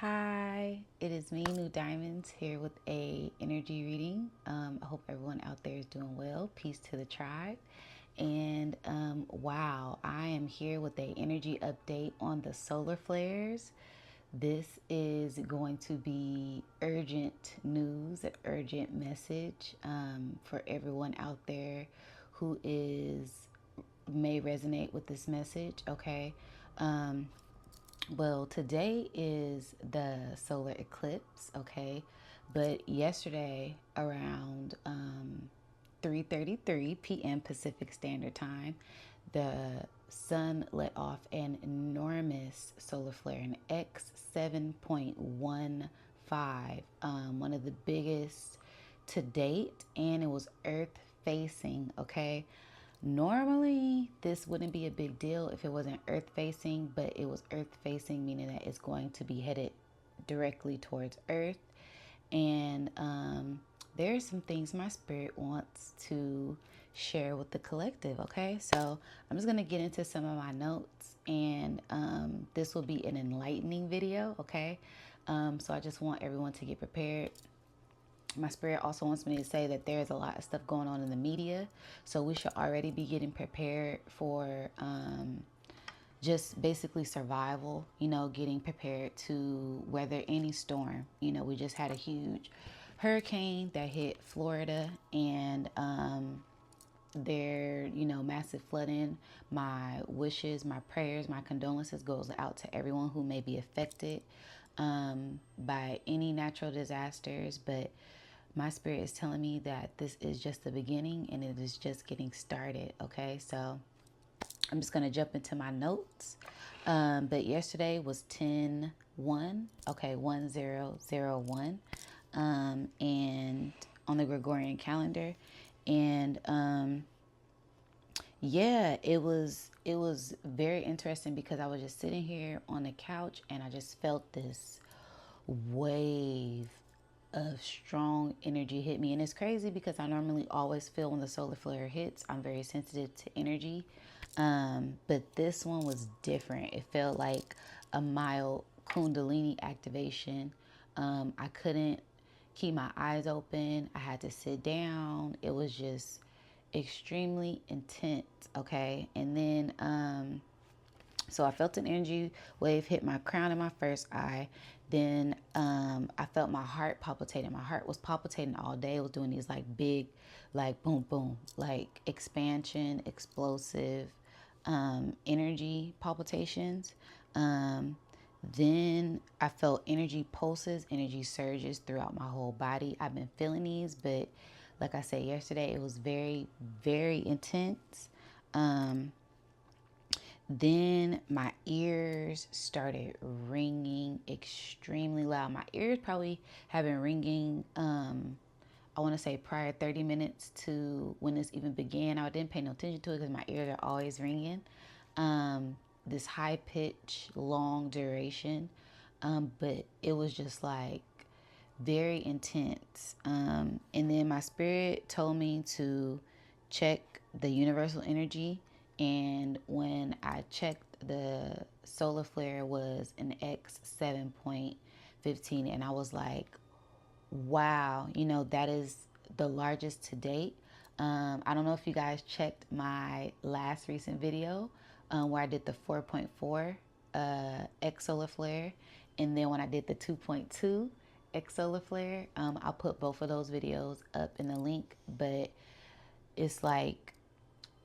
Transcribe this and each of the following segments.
Hi, it is me, NuDiamonds, here with a energy reading. I hope everyone out there is doing well. Peace to the tribe. And wow, I am here with a energy update on the solar flares. This is going to be urgent news, an urgent message for everyone out there who is may resonate with this message. Okay. Um, well, today is the solar eclipse, okay? But yesterday around 3:33 p.m. Pacific Standard Time, the sun let off an enormous solar flare, an X7.15, one of the biggest to date, and it was Earth facing, okay? Normally, this wouldn't be a big deal if it wasn't earth facing, but it was earth facing, meaning that it's going to be headed directly towards earth. And there are some things my spirit wants to share with the collective, okay? So I'm just going to get into some of my notes, and this will be an enlightening video, okay? So I just want everyone to get prepared. My spirit also wants me to say that there's a lot of stuff going on in the media, so we should already be getting prepared for just basically survival, getting prepared to weather any storm. We just had a huge hurricane that hit Florida, and massive flooding. My wishes, my prayers, my condolences goes out to everyone who may be affected by any natural disasters, but my spirit is telling me that this is just the beginning and it is just getting started. Okay, so I'm just going to jump into my notes. But yesterday was 10/1, okay, 1001, and on the Gregorian calendar. And yeah, it was very interesting because I was just sitting here on the couch and I just felt this wave of strong energy hit me. And it's crazy because I normally always feel when the solar flare hits, I'm very sensitive to energy. But this one was different. It felt like a mild kundalini activation. I couldn't keep my eyes open. I had to sit down. It was just extremely intense. Okay. And then so I felt an energy wave hit my crown and my first eye. Then I felt my heart palpitating. My heart was palpitating all day. It was doing these like big, like boom, boom, like expansion, explosive energy palpitations. Then I felt energy pulses, energy surges throughout my whole body. I've been feeling these, but like I said yesterday, it was very, very intense. Then my ears started ringing extremely loud. My ears probably have been ringing, I want to say prior 30 minutes to when this even began. I didn't pay no attention to it because my ears are always ringing. This high pitch, long duration. But it was just like very intense. And then my spirit told me to check the universal energy. And when I checked, the solar flare was an X7.15. And I was like, wow, that is the largest to date. I don't know if you guys checked my last recent video where I did the 4.4 X solar flare. And then when I did the 2.2 X solar flare, I'll put both of those videos up in the link. But it's like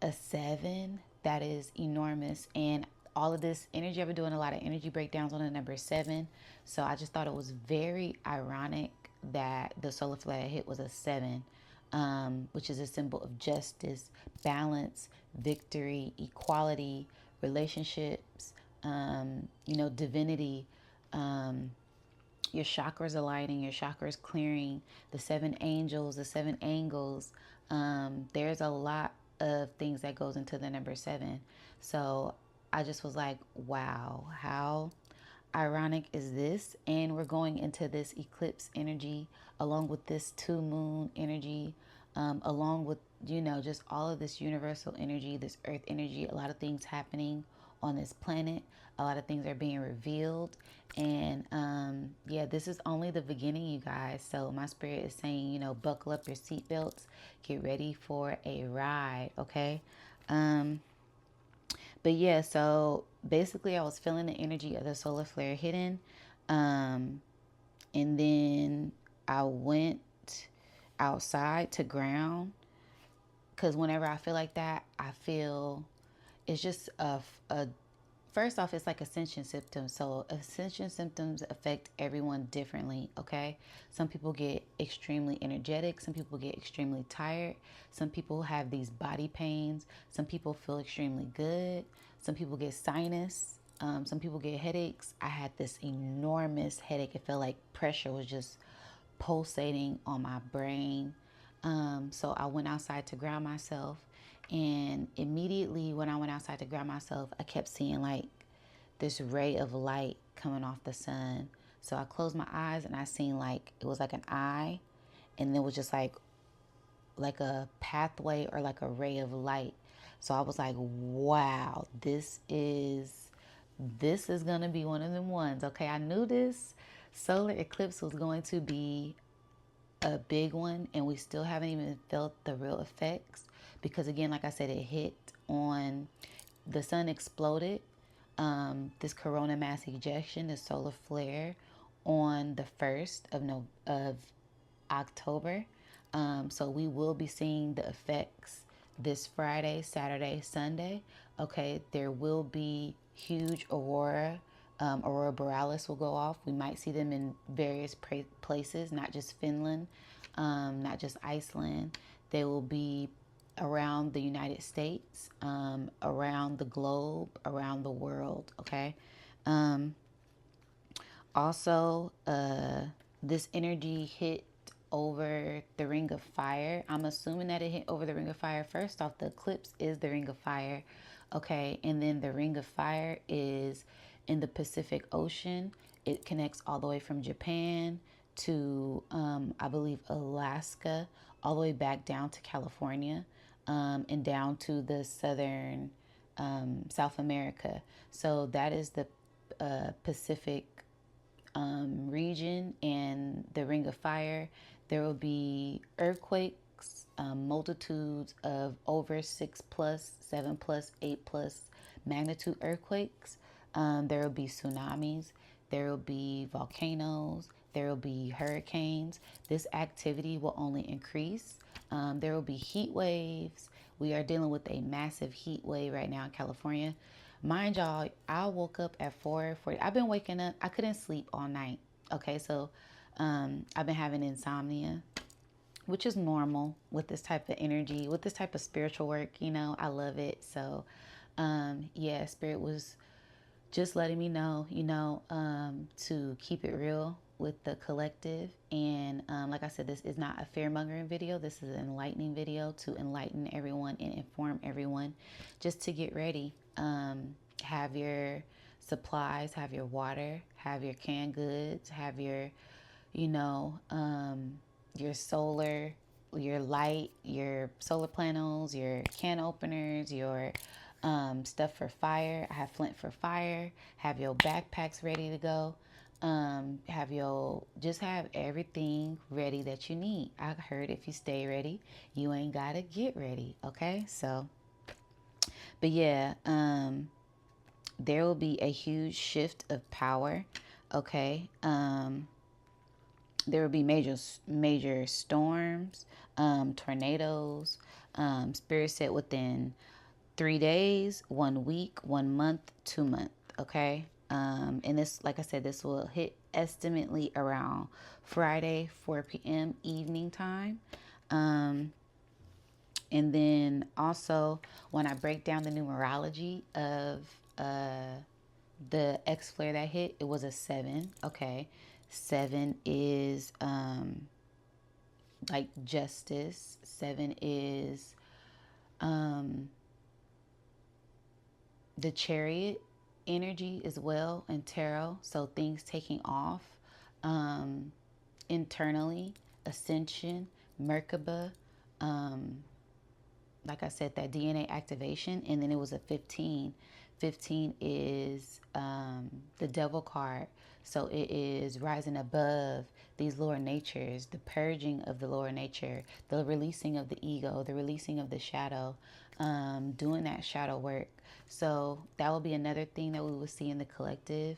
a 7 that is enormous. And all of this energy, I've been doing a lot of energy breakdowns on the number 7. So I just thought it was very ironic that the solar flare hit was a 7, which is a symbol of justice, balance, victory, equality, relationships, divinity, your chakras aligning, your chakras clearing, the 7 angels, the 7 angles. There's a lot of things that goes into the number 7. So I just was like, wow, how ironic is this? And we're going into this eclipse energy along with this 2 moon energy, along with, just all of this universal energy, this earth energy, a lot of things happening on this planet. A lot of things are being revealed. And yeah, this is only the beginning, you guys. So my spirit is saying, you know, buckle up your seatbelts, get ready for a ride, okay? But yeah, so basically I was feeling the energy of the solar flare hidden. And then I went outside to ground, because whenever I feel like that, I feel it's just a first off, it's like ascension symptoms. So ascension symptoms affect everyone differently, okay? Some people get extremely energetic. Some people get extremely tired. Some people have these body pains. Some people feel extremely good. Some people get sinus. Some people get headaches. I had this enormous headache. It felt like pressure was just pulsating on my brain. So I went outside to ground myself. And immediately when I went outside to ground myself, I kept seeing like this ray of light coming off the sun. So I closed my eyes and I seen like, it was like an eye. And it was just like a pathway or like a ray of light. So I was like, wow, this is going to be one of them ones. Okay, I knew this solar eclipse was going to be a big one, and we still haven't even felt the real effects, because again, like I said, it hit on the sun exploded, this corona mass ejection, the solar flare, on the 1st of October. So we will be seeing the effects this Friday, Saturday, Sunday. Okay, there will be huge aurora borealis will go off. We might see them in various places, not just Finland, not just Iceland. They will be around the United States, around the globe, around the world. Okay. Also, this energy hit over the ring of fire. I'm assuming that it hit over the ring of fire. First off, the eclipse is the ring of fire. Okay. And then the ring of fire is in the Pacific Ocean. It connects all the way from Japan to, I believe, Alaska, all the way back down to California, and down to the southern South America. So that is the Pacific region and the ring of fire. There will be earthquakes, multitudes of over 6 plus, 7 plus, 8 plus magnitude earthquakes. There will be tsunamis. There will be volcanoes. There will be hurricanes. This activity will only increase. There will be heat waves. We are dealing with a massive heat wave right now in California. Mind y'all, I woke up at 4:40. I've been waking up. I couldn't sleep all night. Okay, so I've been having insomnia, which is normal with this type of energy, with this type of spiritual work. You know, I love it. So yeah, Spirit was just letting me know, to keep it real with the collective. And like I said, this is not a fear-mongering video. This is an enlightening video to enlighten everyone and inform everyone just to get ready. Have your supplies, have your water, have your canned goods, have your, your solar, your light, your solar panels, your can openers, your stuff for fire. I have flint for fire. Have your backpacks ready to go. Just have everything ready that you need. I heard if you stay ready, you ain't gotta get ready. Okay, so, but yeah, there will be a huge shift of power. Okay, there will be major storms, tornadoes. Spirit said within 3 days, 1 week, 1 month, 2 month. Okay. And this, like I said, this will hit estimately around Friday, 4 p.m. evening time. And then also when I break down the numerology of the X flare that hit, it was a 7. Okay. 7 is like justice. 7 is the Chariot energy as well in tarot. So things taking off internally, ascension, Merkaba, like I said, that DNA activation. And then it was a 15. 15 is the devil card. So it is rising above these lower natures, the purging of the lower nature, the releasing of the ego, the releasing of the shadow, doing that shadow work. So that will be another thing that we will see in the collective.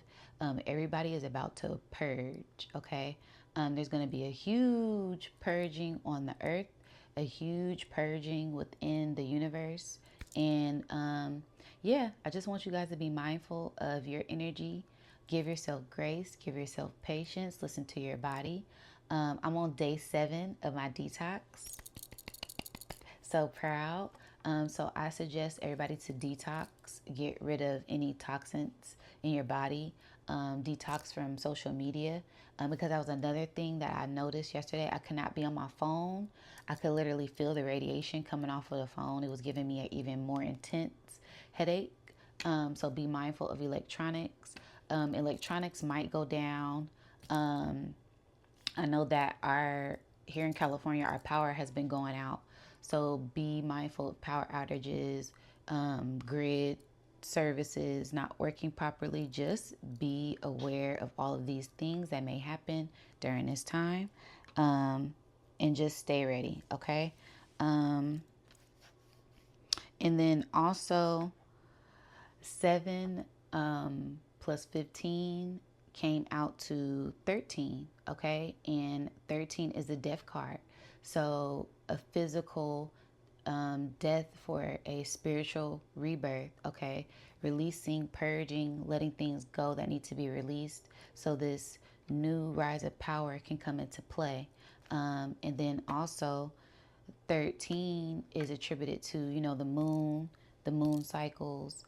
Everybody is about to purge, okay? There's going to be a huge purging on the earth, a huge purging within the universe. And yeah, I just want you guys to be mindful of your energy. Give yourself grace, give yourself patience, listen to your body. I'm on day 7 of my detox. So proud. So I suggest everybody to detox, get rid of any toxins in your body, detox from social media. Because that was another thing that I noticed yesterday. I could not be on my phone. I could literally feel the radiation coming off of the phone. It was giving me an even more intense headache. So be mindful of electronics. Electronics might go down. I know that here in California, our power has been going out. So be mindful of power outages, grid services not working properly. Just be aware of all of these things that may happen during this time, and just stay ready, okay? And then also 7 plus 15 came out to 13, okay? And 13 is the death card. So a physical death for a spiritual rebirth, okay? Releasing, purging, letting things go that need to be released so this new rise of power can come into play. And then also 13 is attributed to, the moon cycles,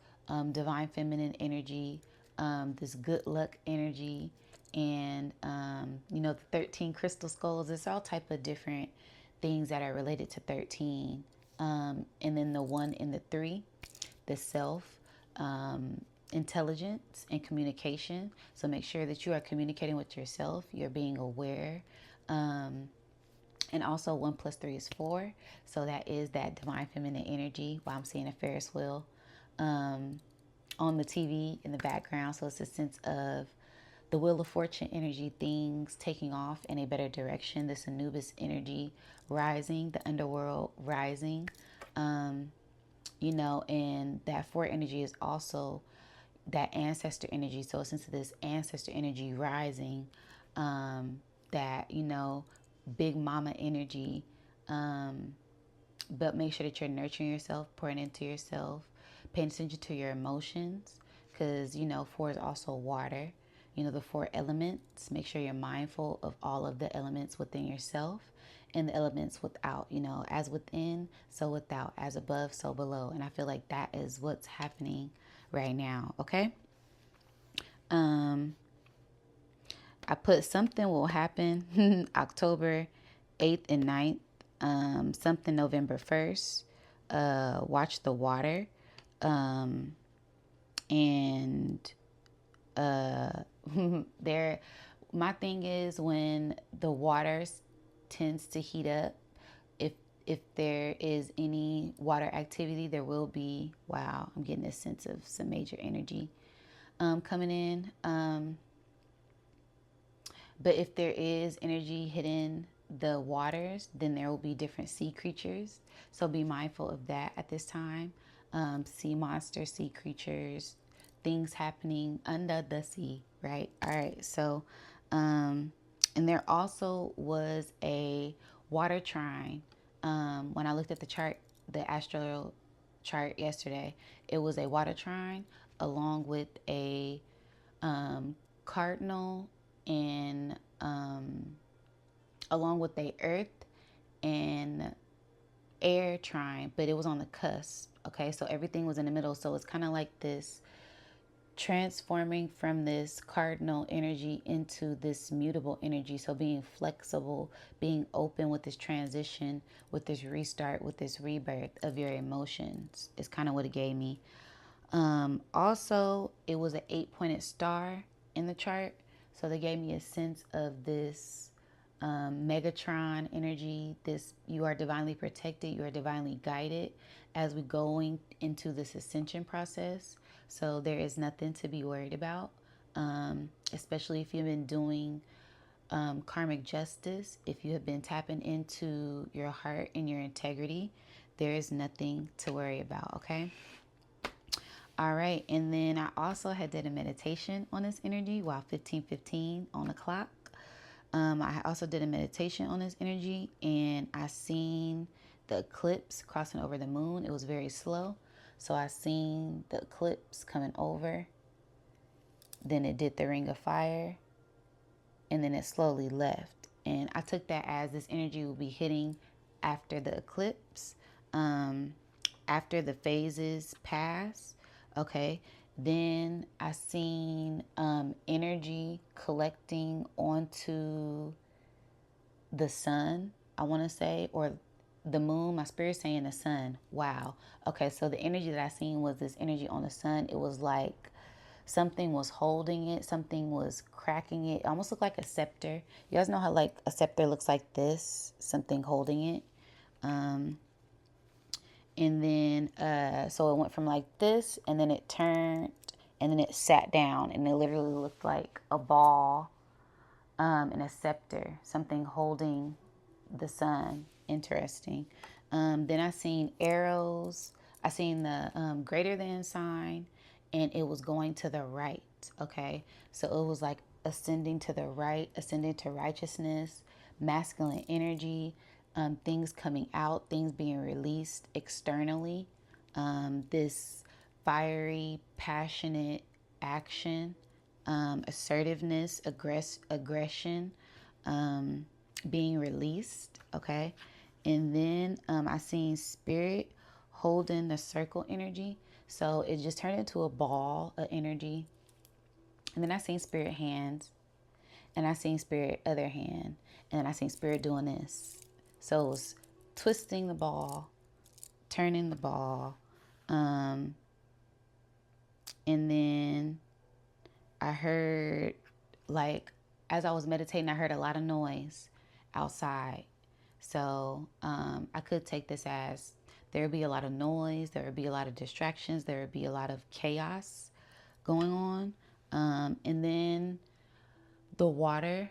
divine feminine energy, this good luck energy, and, the 13 crystal skulls. It's all type of different things that are related to 13. And then the 1 and the 3, the self, intelligence and communication. So make sure that you are communicating with yourself. You're being aware. And also 1 plus 3 is 4. So that is that divine feminine energy. While I'm seeing a Ferris wheel on the TV in the background. So it's a sense of the Wheel of Fortune energy, things taking off in a better direction. This Anubis energy rising, the underworld rising. And that 4 energy is also that ancestor energy. So since this ancestor energy rising, that, big mama energy, but make sure that you're nurturing yourself, pouring into yourself, paying attention to your emotions, because 4 is also water. The 4 elements. Make sure you're mindful of all of the elements within yourself and the elements without. As within, so without. As above, so below. And I feel like that is what's happening right now. Okay. I put something will happen October 8th and 9th. Something November 1st. Watch the water. And there, my thing is when the water tends to heat up, if there is any water activity, there will be, wow, I'm getting a sense of some major energy coming in. But if there is energy hitting the waters, then there will be different sea creatures. So be mindful of that at this time. Sea monsters, sea creatures, things happening under the sea, right? All right. So, and there also was a water trine. When I looked at the chart, the astral chart yesterday, it was a water trine along with a cardinal and along with the earth and air trine, but it was on the cusp. Okay, so everything was in the middle. So it's kind of like this transforming from this cardinal energy into this mutable energy. So being flexible, being open with this transition, with this restart, with this rebirth of your emotions is kind of what it gave me. Also, it was an 8-pointed star in the chart. So they gave me a sense of this Megatron energy. This, you are divinely protected, you are divinely guided as we going into this ascension process. So there is nothing to be worried about, especially if you've been doing karmic justice. If you have been tapping into your heart and your integrity, there is nothing to worry about, okay? All right, and then I also had did a meditation on this energy while 15:15 on the clock. I also did a meditation on this energy, and I seen the eclipse crossing over the moon. It was very slow, so I seen the eclipse coming over. Then it did the ring of fire, and then it slowly left. And I took that as this energy will be hitting after the eclipse, after the phases pass. Okay. Then I seen energy collecting onto the sun, I want to say, or the moon. My spirit's saying the sun. Wow. Okay, so the energy that I seen was this energy on the sun. It was like something was holding it, something was cracking it. It almost looked like a scepter. You guys know how like a scepter looks like this, something holding it. And then so it went from like this, and then it turned, and then it sat down, and it literally looked like a ball and a scepter, something holding the sun. Interesting. Then I seen arrows. I seen the greater than sign, and it was going to the right. Okay, so it was like ascending to the right, ascending to righteousness, masculine energy, things coming out, things being released externally. This fiery, passionate action, assertiveness, aggression, being released. Okay, and then I seen spirit holding the circle energy, so it just turned into a ball of energy. And then I seen spirit hands, and I seen spirit other hand, and I seen spirit doing this. So it was twisting the ball, turning the ball, and then I heard, like, as I was meditating, I heard a lot of noise outside. So I could take this as there would be a lot of noise, there would be a lot of distractions, there would be a lot of chaos going on. And then the water,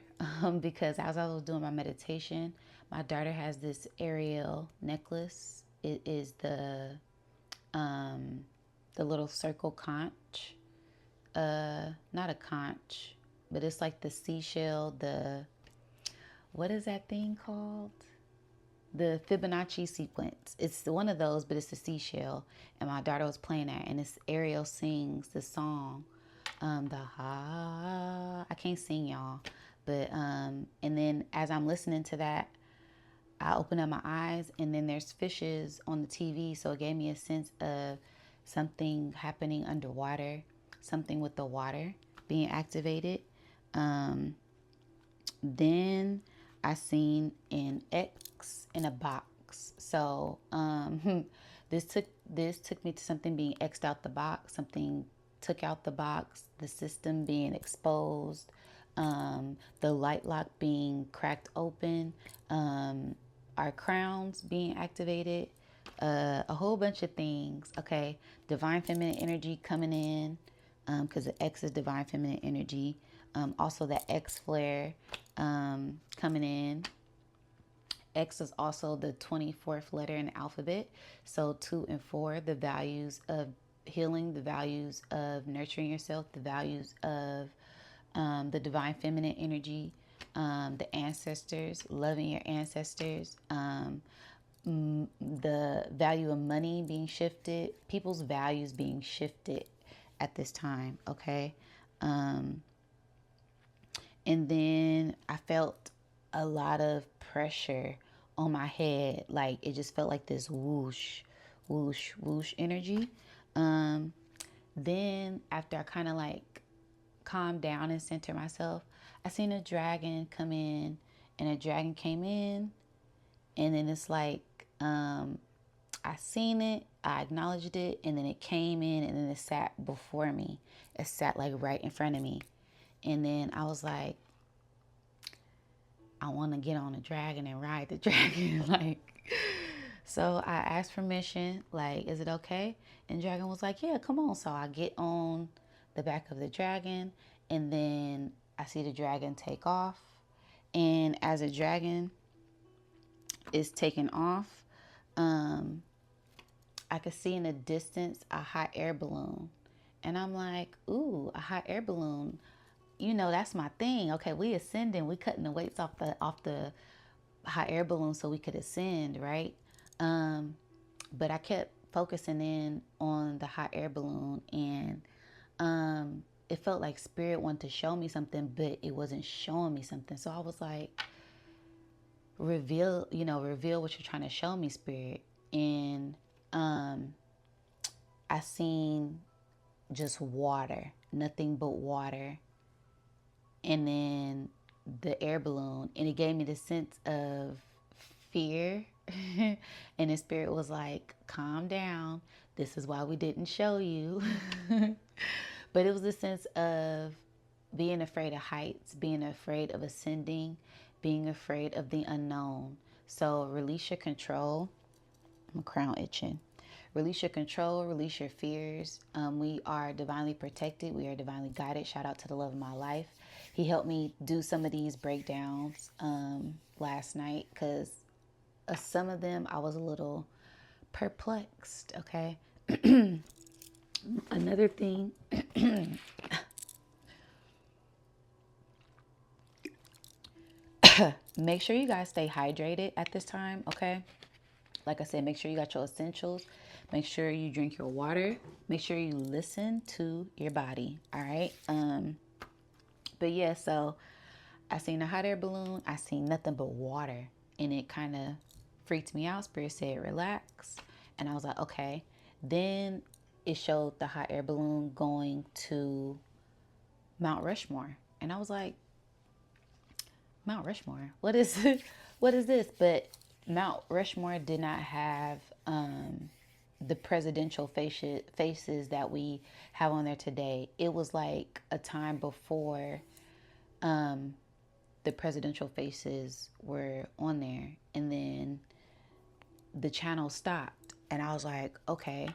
because as I was doing my meditation, my daughter has this Ariel necklace. It is the little circle conch, not a conch, but it's like the seashell, what is that thing called? The Fibonacci sequence. It's one of those, but it's the seashell. And my daughter was playing that, and it's Ariel sings the song. I can't sing, y'all. But and then as I'm listening to that, I open up my eyes, and then there's fishes on the TV. So it gave me a sense of something happening underwater, something with the water being activated. Then I seen an X in a box. So this took me to something being X'd out the box, something took out the box, the system being exposed, the light lock being cracked open, our crowns being activated, a whole bunch of things. Okay, divine feminine energy coming in, because the X is divine feminine energy. Also that X flare coming in. X is also the 24th letter in the alphabet. So 2 and 4, the values of healing, the values of nurturing yourself, the values of the divine feminine energy, the ancestors, loving your ancestors, the value of money being shifted, people's values being shifted at this time, okay? And then I felt a lot of pressure on my head. Like it just felt like this whoosh, whoosh, whoosh energy. Then after I kind of like calmed down and centered myself, I seen a dragon come in, and a dragon came in, and then it's like I seen it, I acknowledged it, and then it came in, and then it sat before me. It sat like right in front of me. And then I was like, I want to get on a dragon and ride the dragon. Like, So I asked permission, like, is it okay? And Dragon was like, yeah, come on. So I get on the back of the dragon, and then I see the dragon take off. And as a dragon is taking off, um, I could see in the distance a hot air balloon. And I'm like, ooh, a hot air balloon. You know, that's my thing. Okay, we ascending, we cutting the weights off the hot air balloon so we could ascend, right? But I kept focusing in on the hot air balloon, and it felt like spirit wanted to show me something, but it wasn't showing me something. So I was like, reveal what you're trying to show me, spirit. And I seen just water, nothing but water. And then the air balloon, and it gave me the sense of fear. And the spirit was like, calm down. This is why we didn't show you. But it was a sense of being afraid of heights, being afraid of ascending, being afraid of the unknown. So release your control. My crown itching. Release your control, release your fears. We are divinely protected. We are divinely guided. Shout out to the love of my life. He helped me do some of these breakdowns last night because some of them I was a little perplexed. Okay. Another thing. Make sure you guys stay hydrated at this time. Okay. Like I said, make sure you got your essentials. Make sure you drink your water. Make sure you listen to your body. All right. But yeah, so I seen a hot air balloon. I seen nothing but water, and it kind of freaked me out. Spirit said, relax. And I was like, okay. Then it showed the hot air balloon going to Mount Rushmore. And I was like, Mount Rushmore? What is what is this? But Mount Rushmore did not have the presidential faces that we have on there today. It was like a time before the presidential faces were on there, and then the channel stopped, and I was like, okay.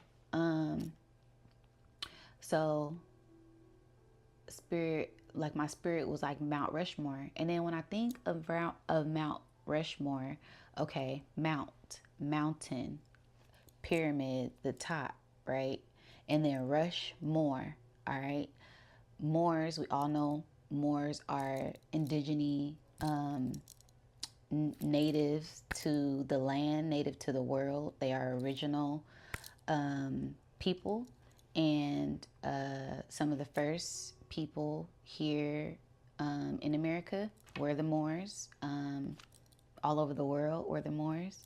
So spirit, like my spirit was like Mount Rushmore. And then when I think of Mount Rushmore, okay, mountain, pyramid, the top, right? And then Rushmore, all right? Moors, we all know Moors are indigenous, natives to the land, native to the world. They are original people, and some of the first people here in America were the Moors. All over the world were the Moors.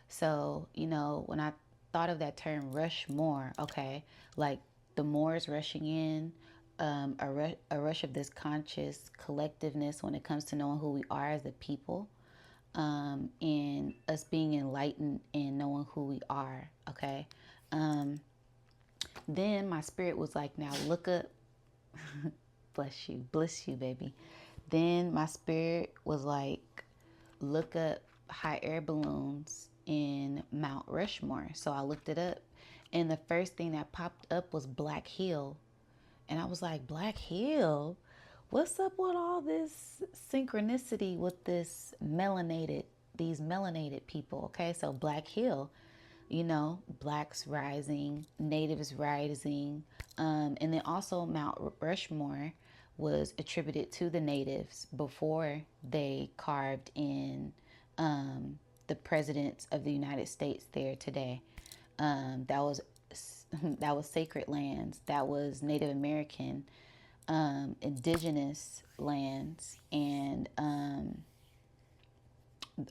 So, you know, when I thought of that term Rushmore, okay, like the Moors rushing in, a rush of this conscious collectiveness when it comes to knowing who we are as a people, and us being enlightened and knowing who we are, okay? Then my spirit was like, now look up, bless you, baby. Then my spirit was like, look up hot air balloons in Mount Rushmore. So I looked it up, and the first thing that popped up was Black Hill. And I was like, Black Hill? What's up with all this synchronicity with these melanated people? Okay, so Black Hill, you know, blacks rising, natives rising, and then also Mount Rushmore was attributed to the natives before they carved in the presidents of the United States there today. That was that was sacred lands. That was Native American, indigenous lands, and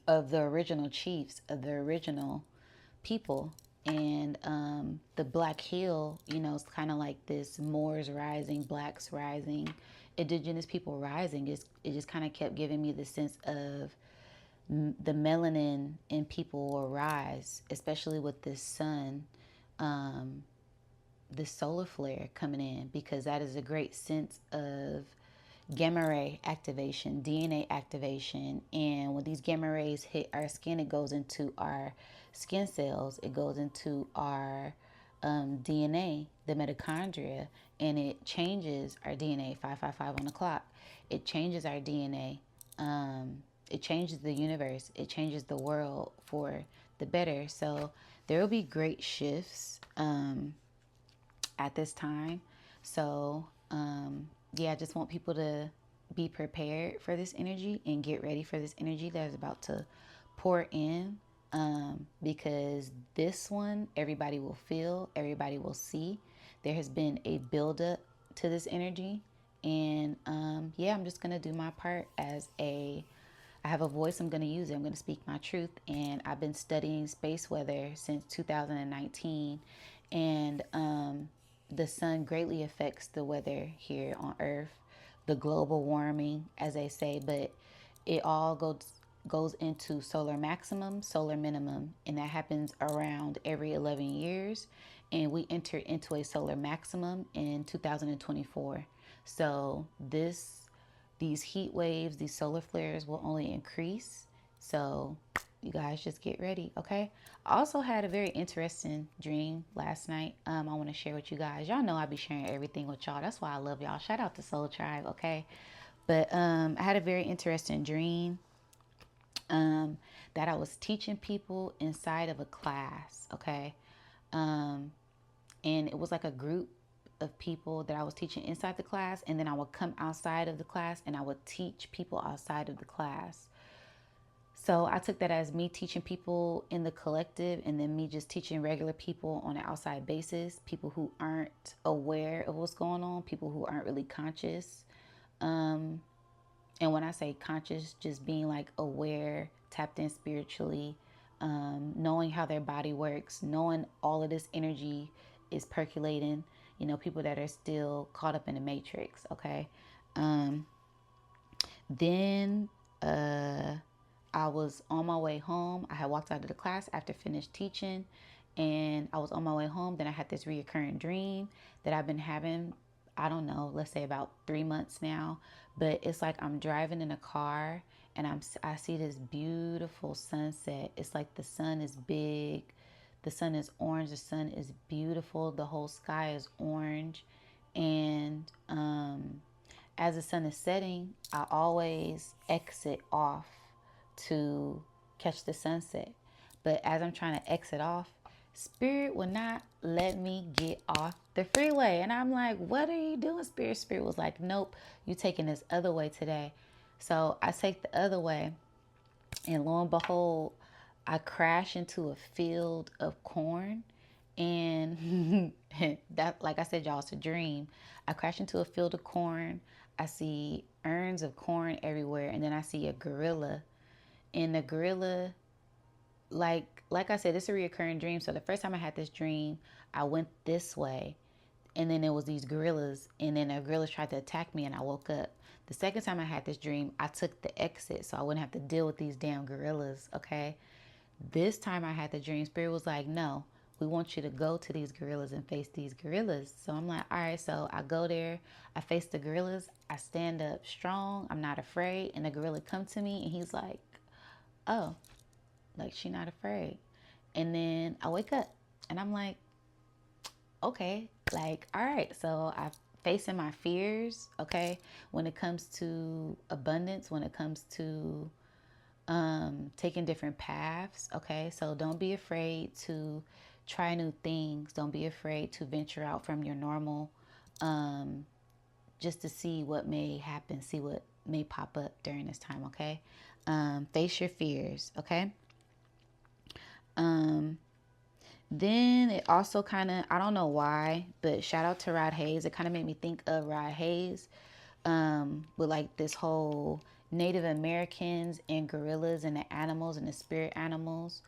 of the original chiefs, of the original people. And the Black Hill, you know, it's kind of like this Moors rising, blacks rising, indigenous people rising. It just kind of kept giving me the sense of the melanin in people will rise, especially with this sun, this solar flare coming in, because that is a great sense of, gamma ray activation, DNA activation. And when these gamma rays hit our skin, it goes into our skin cells, it goes into our DNA, the mitochondria, and it changes our DNA. 555 on the clock. It changes our DNA. It changes the universe. It changes the world for the better. So there will be great shifts at this time. So yeah, I just want people to be prepared for this energy and get ready for this energy that is about to pour in, because this one, everybody will feel, everybody will see. There has been a buildup to this energy. And yeah, I'm just going to do my part as I have a voice, I'm going to use it. I'm going to speak my truth. And I've been studying space weather since 2019. And the sun greatly affects the weather here on Earth, the global warming, as they say, but it all goes into solar maximum, solar minimum, and that happens around every 11 years. And we entered into a solar maximum in 2024. So these heat waves, these solar flares will only increase. So you guys just get ready, okay? I also had a very interesting dream last night. I want to share with you guys. Y'all know I be sharing everything with y'all. That's why I love y'all. Shout out to Soul Tribe, okay? But I had a very interesting dream that I was teaching people inside of a class, okay? And it was like a group of people that I was teaching inside the class, and then I would come outside of the class and I would teach people outside of the class. So I took that as me teaching people in the collective, and then me just teaching regular people on an outside basis, people who aren't aware of what's going on, people who aren't really conscious. And when I say conscious, just being like aware, tapped in spiritually, knowing how their body works, knowing all of this energy is percolating, you know, people that are still caught up in the matrix, okay? Then I was on my way home. I had walked out of the class after finished teaching, and I was on my way home. Then I had this reoccurring dream that I've been having, I don't know, let's say about 3 months now. But it's like I'm driving in a car, and I see this beautiful sunset. It's like the sun is big, the sun is orange, the sun is beautiful, the whole sky is orange. And as the sun is setting, I always exit off to catch the sunset. But as I'm trying to exit off, Spirit would not let me get off the freeway. And I'm like, what are you doing, Spirit? Spirit was like, nope, you taking this other way today. So I take the other way, and lo and behold, I crash into a field of corn. And that, like I said, y'all, it's a dream. I crash into a field of corn. I see urns of corn everywhere, and then I see a gorilla. And the gorilla, like I said, it's a reoccurring dream. So the first time I had this dream, I went this way, and then there was these gorillas, and then a gorilla tried to attack me, and I woke up. The second time I had this dream, I took the exit so I wouldn't have to deal with these damn gorillas, okay? This time I had the dream, Spirit was like, no, we want you to go to these gorillas and face these gorillas. So I'm like, all right. So I go there, I face the gorillas, I stand up strong, I'm not afraid. And the gorilla come to me, and he's like, oh, like she not afraid. And then I wake up, and I'm like, okay, like, all right. So I facing my fears, okay, when it comes to abundance, when it comes to taking different paths, okay? So don't be afraid to try new things. Don't be afraid to venture out from your normal, just to see what may happen, see what may pop up during this time, okay? Face your fears, okay? Then it also kind of, I don't know why, but shout out to Rod Hayes. It kind of made me think of Rod Hayes, with like this whole Native Americans and gorillas and the animals and the spirit animals,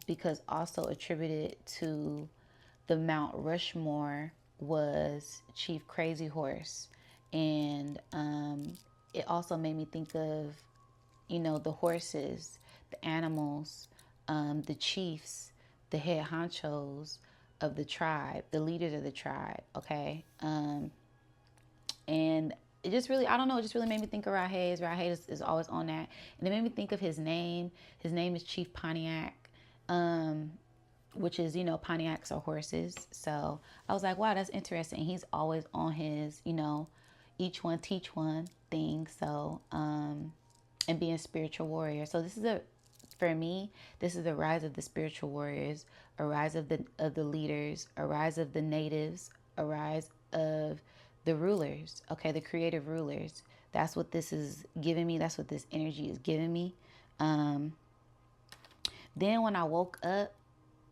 because also attributed to the Mount Rushmore was Chief Crazy Horse. And it also made me think of, you know, the horses, the animals, the chiefs, the head honchos of the tribe, the leaders of the tribe, okay? And it just really, I don't know, it just really made me think of Rahe's. Rahe is always on that. And it made me think of his name. His name is Chief Pontiac, which is, you know, Pontiacs are horses. So I was like, wow, that's interesting. He's always on his, you know, each one teach one thing. So, and being a spiritual warrior. So this is for me, this is the rise of the spiritual warriors, a rise of the leaders, a rise of the natives, a rise of the rulers, okay, the creative rulers. That's what this is giving me. That's what this energy is giving me. Then when I woke up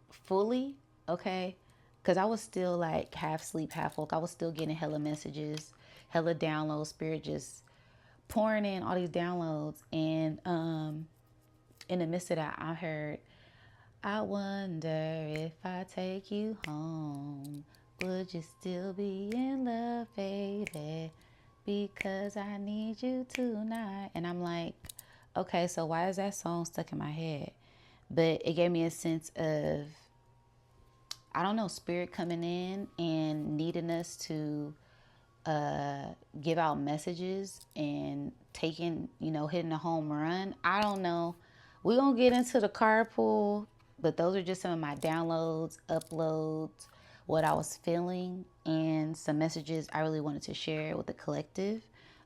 fully, okay, because I was still like half sleep, half woke. I was still getting hella messages, hella downloads, spirit just pouring in all these downloads. And in the midst of that, I heard, I wonder if I take you home, would you still be in love, baby? Because I need you tonight. And I'm like, okay, so why is that song stuck in my head? But it gave me a sense of, I don't know, spirit coming in and needing us to give out messages and taking, you know, hitting a home run. I don't know. We're going to get into the carpool, but those are just some of my downloads, uploads, what I was feeling, and some messages I really wanted to share with the collective.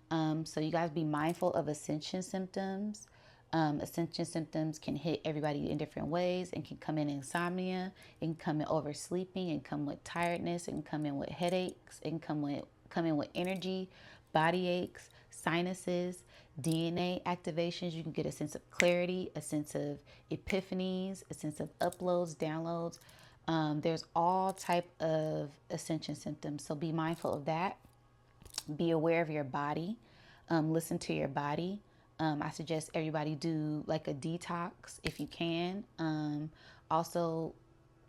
So you guys be mindful of ascension symptoms. Ascension symptoms can hit everybody in different ways and can come in insomnia, it can come in oversleeping, and come with tiredness, and come in with headaches, and come in with energy, body aches, sinuses, DNA activations. You can get a sense of clarity, a sense of epiphanies, a sense of uploads, downloads. There's all type of ascension symptoms. So be mindful of that. Be aware of your body. Listen to your body. I suggest everybody do like a detox if you can. Also,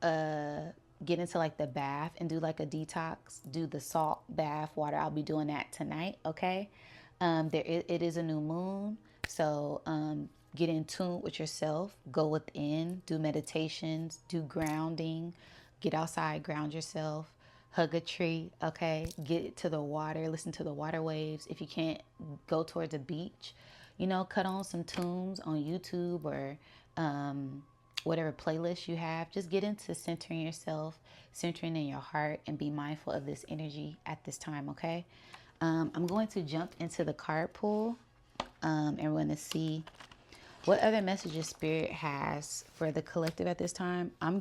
get into like the bath and do like a detox. Do the salt bath water. I'll be doing that tonight. Okay. It is a new moon, so get in tune with yourself. Go within. Do meditations. Do grounding. Get outside. Ground yourself. Hug a tree. Okay. Get to the water. Listen to the water waves. If you can't go towards a beach, you know, cut on some tunes on YouTube or whatever playlist you have. Just get into centering yourself, centering in your heart, and be mindful of this energy at this time, okay? I'm going to jump into the card pool, and we're going to see what other messages Spirit has for the collective at this time. I'm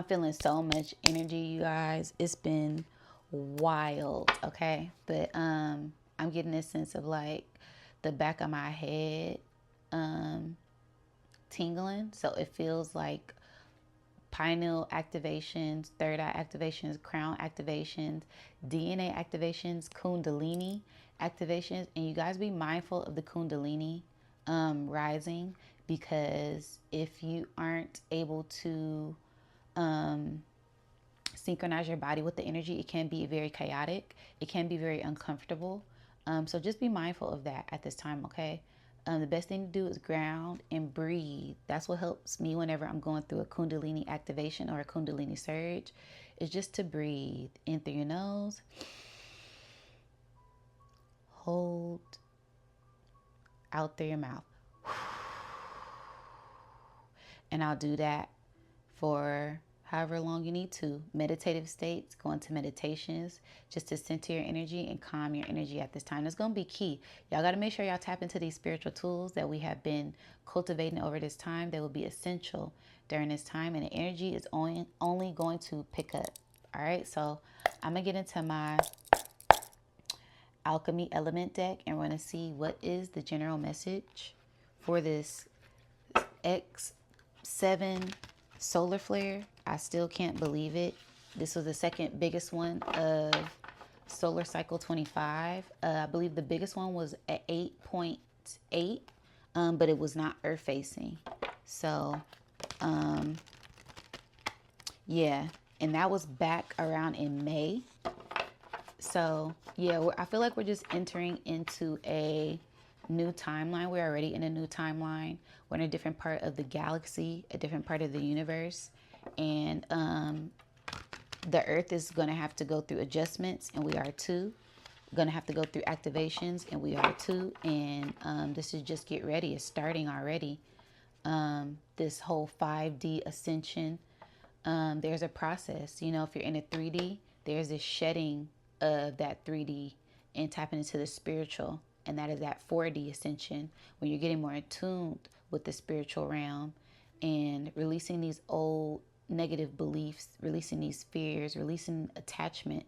feeling so much energy, you guys. It's been wild, okay? But I'm getting this sense of like the back of my head tingling. So it feels like pineal activations, third eye activations, crown activations, DNA activations, kundalini activations. And you guys be mindful of the kundalini rising, because if you aren't able to synchronize your body with the energy, it can be very chaotic. It can be very uncomfortable. So just be mindful of that at this time, okay? The best thing to do is ground and breathe. That's what helps me whenever I'm going through a kundalini activation or a kundalini surge, is just to breathe in through your nose, hold, out through your mouth. And I'll do that for however long you need to. Meditative states, go into meditations just to center your energy and calm your energy at this time. It's going to be key. Y'all got to make sure y'all tap into these spiritual tools that we have been cultivating over this time. They will be essential during this time, and the energy is only going to pick up. All right, so I'm going to get into my alchemy element deck, and we're going to see what is the general message for this X7 solar flare. I still can't believe it. This was the second biggest one of solar cycle 25. I believe the biggest one was at 8.8, but it was not earth facing. So yeah, and that was back around in May. So yeah, I feel like we're just entering into a new timeline. We're already in a new timeline. We're in a different part of the galaxy, a different part of the universe. And The earth is going to have to go through adjustments, and we are too. Going to have to go through activations, and we are too. And this is just get ready. It's starting already. This whole 5D ascension. There's a process. You know, if you're in a 3D, there's this shedding of that 3D and tapping into the spiritual. And that is that 4D ascension, when you're getting more attuned with the spiritual realm and releasing these old negative beliefs, releasing these fears, releasing attachment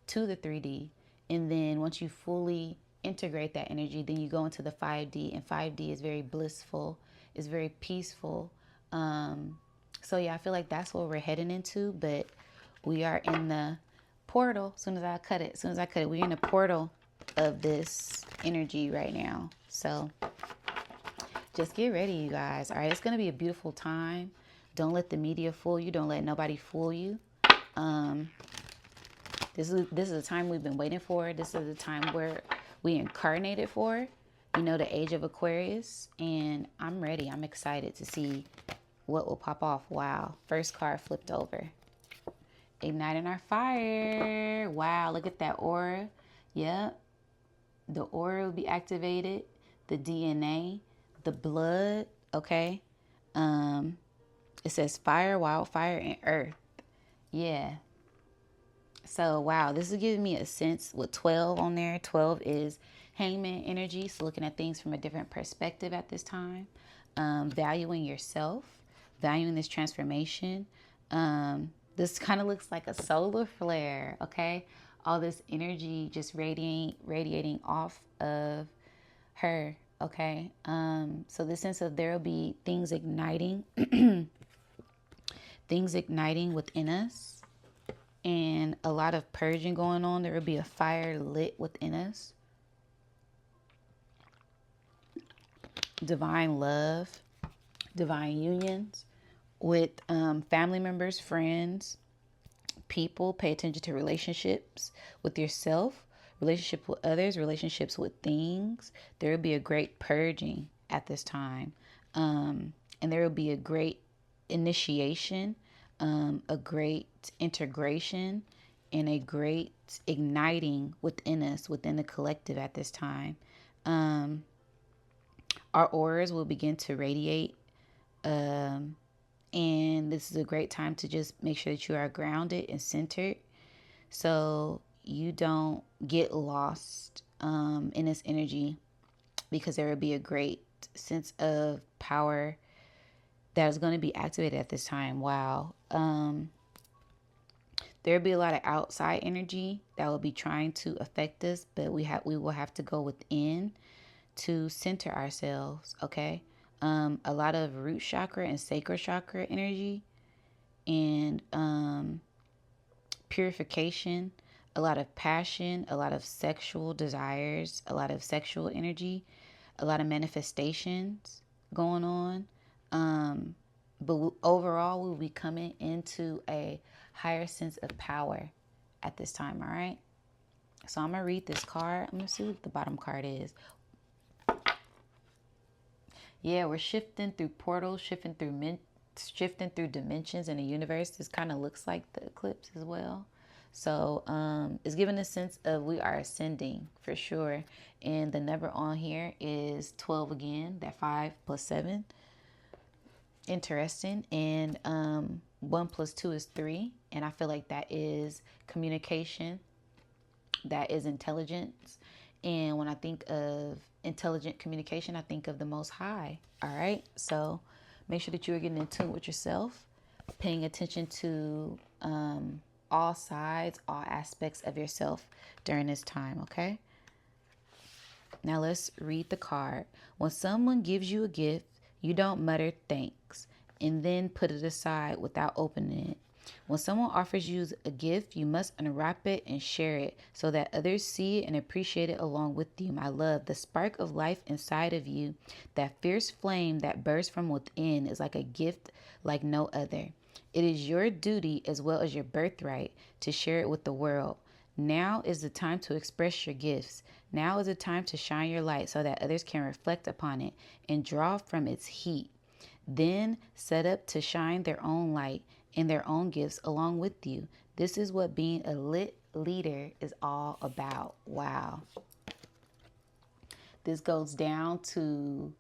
to the 3D. And then once you fully integrate that energy, then you go into the 5D, and 5D is very blissful, it's very peaceful. So yeah, I feel like that's what we're heading into, but we are in the portal. As soon as I cut it, we're in the portal of this energy right now. So just get ready, you guys. All right, it's going to be a beautiful time. Don't let the media fool you. Don't let nobody fool you. This is a time we've been waiting for. This is a time where we incarnated for, you know, the age of Aquarius. And I'm ready. I'm excited to see what will pop off. Wow. First card flipped over. Igniting our fire. Wow. Look at that aura. Yep. The aura will be activated. The DNA. The blood. Okay. It says fire, wildfire, and earth. Yeah. So, wow, this is giving me a sense with 12 on there. 12 is hangman energy. So looking at things from a different perspective at this time. Valuing yourself. Valuing this transformation. This kind of looks like a solar flare, okay? All this energy just radiating off of her, okay? So the sense of there will be things igniting. Things igniting within us. And a lot of purging going on. There will be a fire lit within us. Divine love. Divine unions with family members, friends, people. Pay attention to relationships with yourself, relationships with others, relationships with things. There will be a great purging at this time. And there will be a great initiation, a great integration, and a great igniting within us, within the collective at this time. Our auras will begin to radiate. And this is a great time to just make sure that you are grounded and centered, so you don't get lost in this energy, because there will be a great sense of power that is going to be activated at this time. Wow. There will be a lot of outside energy that will be trying to affect us, but we will have to go within to center ourselves, okay? A lot of root chakra and sacral chakra energy, and purification, a lot of passion, a lot of sexual desires, a lot of sexual energy, a lot of manifestations going on. But overall, we'll be coming into a higher sense of power at this time, all right? So I'm going to read this card. I'm going to see what the bottom card is. Yeah, we're shifting through portals, shifting through dimensions in the universe. This kind of looks like the eclipse as well. So it's giving a sense of we are ascending for sure. And the number on here is 12 again, that 5 plus 7. Interesting. And 1 plus 2 is 3. And I feel like that is communication. That is intelligence. And when I think of intelligent communication, I think of the Most High. All right. So make sure that you are getting in tune with yourself, paying attention to all sides, all aspects of yourself during this time. Okay. Now let's read the card. When someone gives you a gift, you don't mutter thanks and then put it aside without opening it. When someone offers you a gift, you must unwrap it and share it so that others see it and appreciate it along with you. My love, the spark of life inside of you, that fierce flame that bursts from within, is like a gift like no other. It is your duty as well as your birthright to share it with the world. Now is the time to express your gifts. Now is the time to shine your light so that others can reflect upon it and draw from its heat. Then set up to shine their own light and their own gifts along with you. This is what being a lit leader is all about. Wow. This goes down to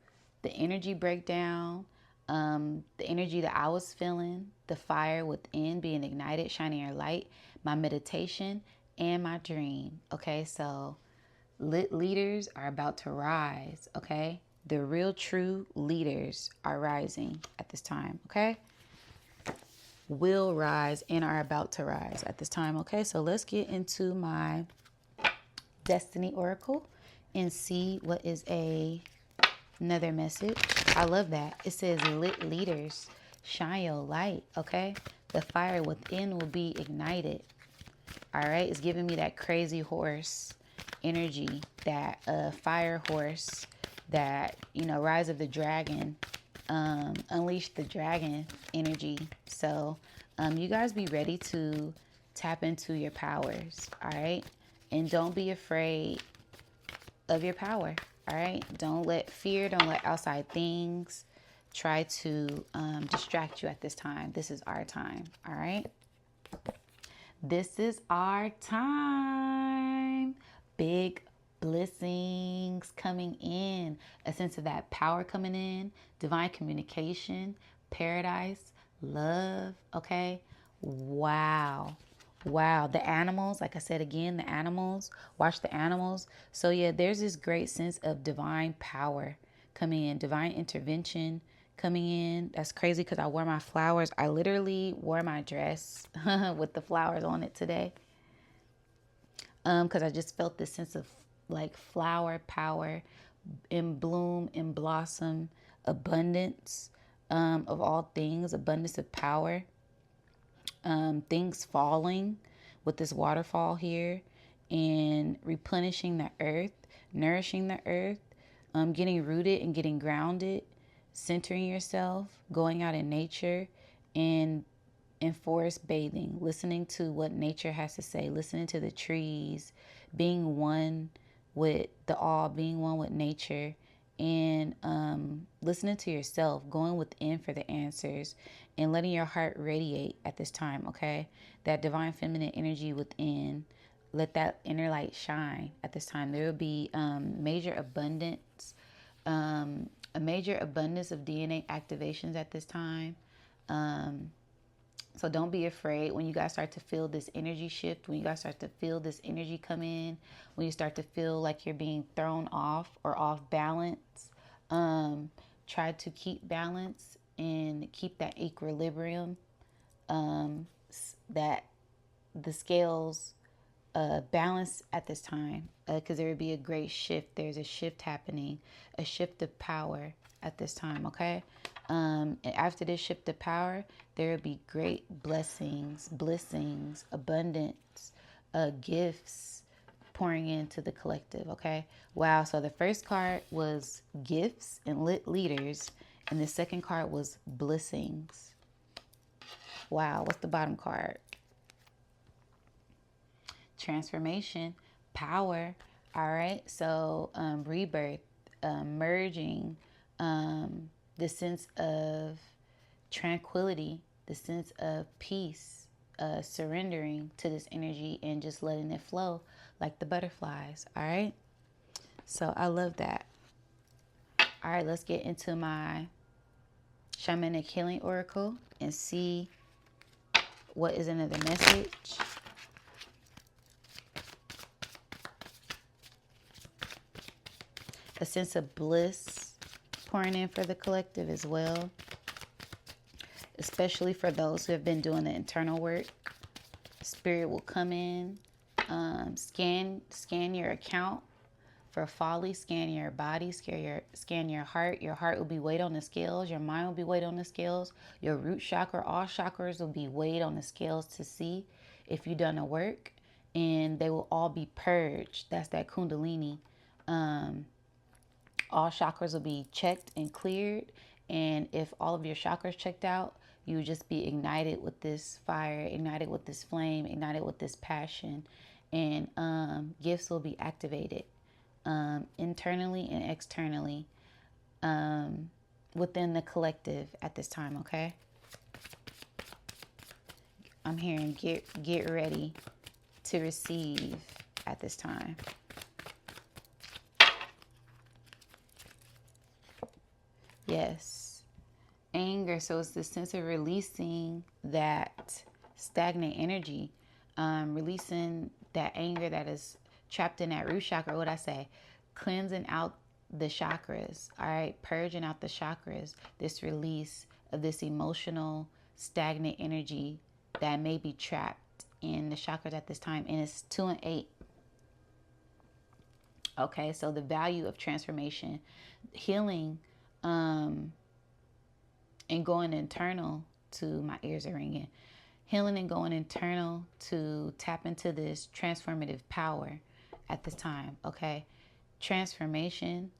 the energy breakdown, the energy that I was feeling, the fire within being ignited, shining your light, my meditation, and my dream. Okay, so lit leaders are about to rise. Okay, the real true leaders are rising at this time. Okay, will rise and are about to rise at this time. Okay, so let's get into my Destiny Oracle and see what is another message. I love that. It says lit leaders, shine your light, okay? The fire within will be ignited. All right, it's giving me that crazy horse energy, that fire horse, that, you know, rise of the dragon, unleash the dragon energy. So you guys be ready to tap into your powers, all right? And don't be afraid of your power, all right? Don't let fear, don't let outside things try to distract you at this time. This is our time, all right? This is our time. Big blessings coming in. A sense of that power coming in. Divine communication. Paradise. Love. Okay. Wow. Wow. The animals, like I said again, the animals. Watch the animals. So yeah, there's this great sense of divine power coming in. Divine intervention coming in. That's crazy because I wore my flowers. I literally wore my dress with the flowers on it today. Because I just felt this sense of like flower power in bloom, in blossom, abundance of all things, abundance of power. Things falling with this waterfall here and replenishing the earth, nourishing the earth, getting rooted and getting grounded, centering yourself, going out in nature and in forest bathing, listening to what nature has to say, listening to the trees, being one with the all, being one with nature, and listening to yourself, going within for the answers, and letting your heart radiate at this time, okay? That divine feminine energy within, let that inner light shine at this time. There will be major abundance, a major abundance of DNA activations at this time. So don't be afraid when you guys start to feel this energy shift, when you guys start to feel this energy come in, when you start to feel like you're being thrown off or off balance. Try to keep balance and keep that equilibrium, that the scales balance at this time, because there would be a great shift. There's a shift happening, a shift of power at this time, okay? And after this shift of power, there will be great blessings, blessings, abundance, gifts pouring into the collective, okay? Wow, so the first card was gifts and lit leaders, and the second card was blessings. Wow, what's the bottom card? Transformation, power. All right, so rebirth, merging, the sense of tranquility, the sense of peace, surrendering to this energy and just letting it flow like the butterflies. All right, so I love that. All right, let's get into my shamanic healing oracle and see what is another message. A sense of bliss pouring in for the collective as well, especially for those who have been doing the internal work. Spirit will come in, scan your account for folly, scan your body, scan your heart. Your heart will be weighed on the scales. Your mind will be weighed on the scales. Your root chakra, all chakras will be weighed on the scales to see if you've done the work, and they will all be purged. That's that kundalini. All chakras will be checked and cleared. And if all of your chakras checked out, you would just be ignited with this fire, ignited with this flame, ignited with this passion. And gifts will be activated internally and externally within the collective at this time, okay? I'm hearing get ready to receive at this time. Yes. Anger. So it's the sense of releasing that stagnant energy, releasing that anger that is trapped in that root chakra. What I say, cleansing out the chakras. All right, purging out the chakras. This release of this emotional stagnant energy that may be trapped in the chakras at this time, and it's 2 and 8. Okay, so the value of transformation, healing, and going internal to, my ears are ringing, healing and going internal to tap into this transformative power at this time. Okay, transformation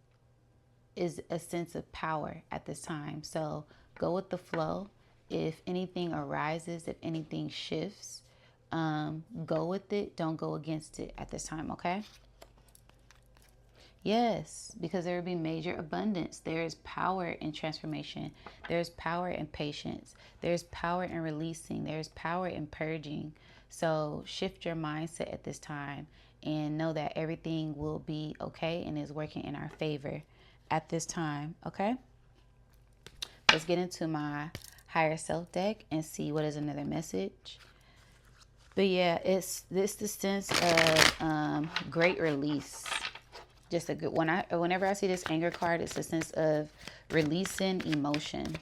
is a sense of power at this time. So go with the flow. If anything arises, if anything shifts, go with it. Don't go against it at this time. Okay. Yes, because there will be major abundance. There is power in transformation. There's power in patience. There's power in releasing. There's power in purging. So shift your mindset at this time and know that everything will be okay and is working in our favor at this time. Okay? Let's get into my higher self deck and see what is another message. But yeah, it's the sense of great release. Just a good, whenever I see this anger card, it's a sense of releasing emotions,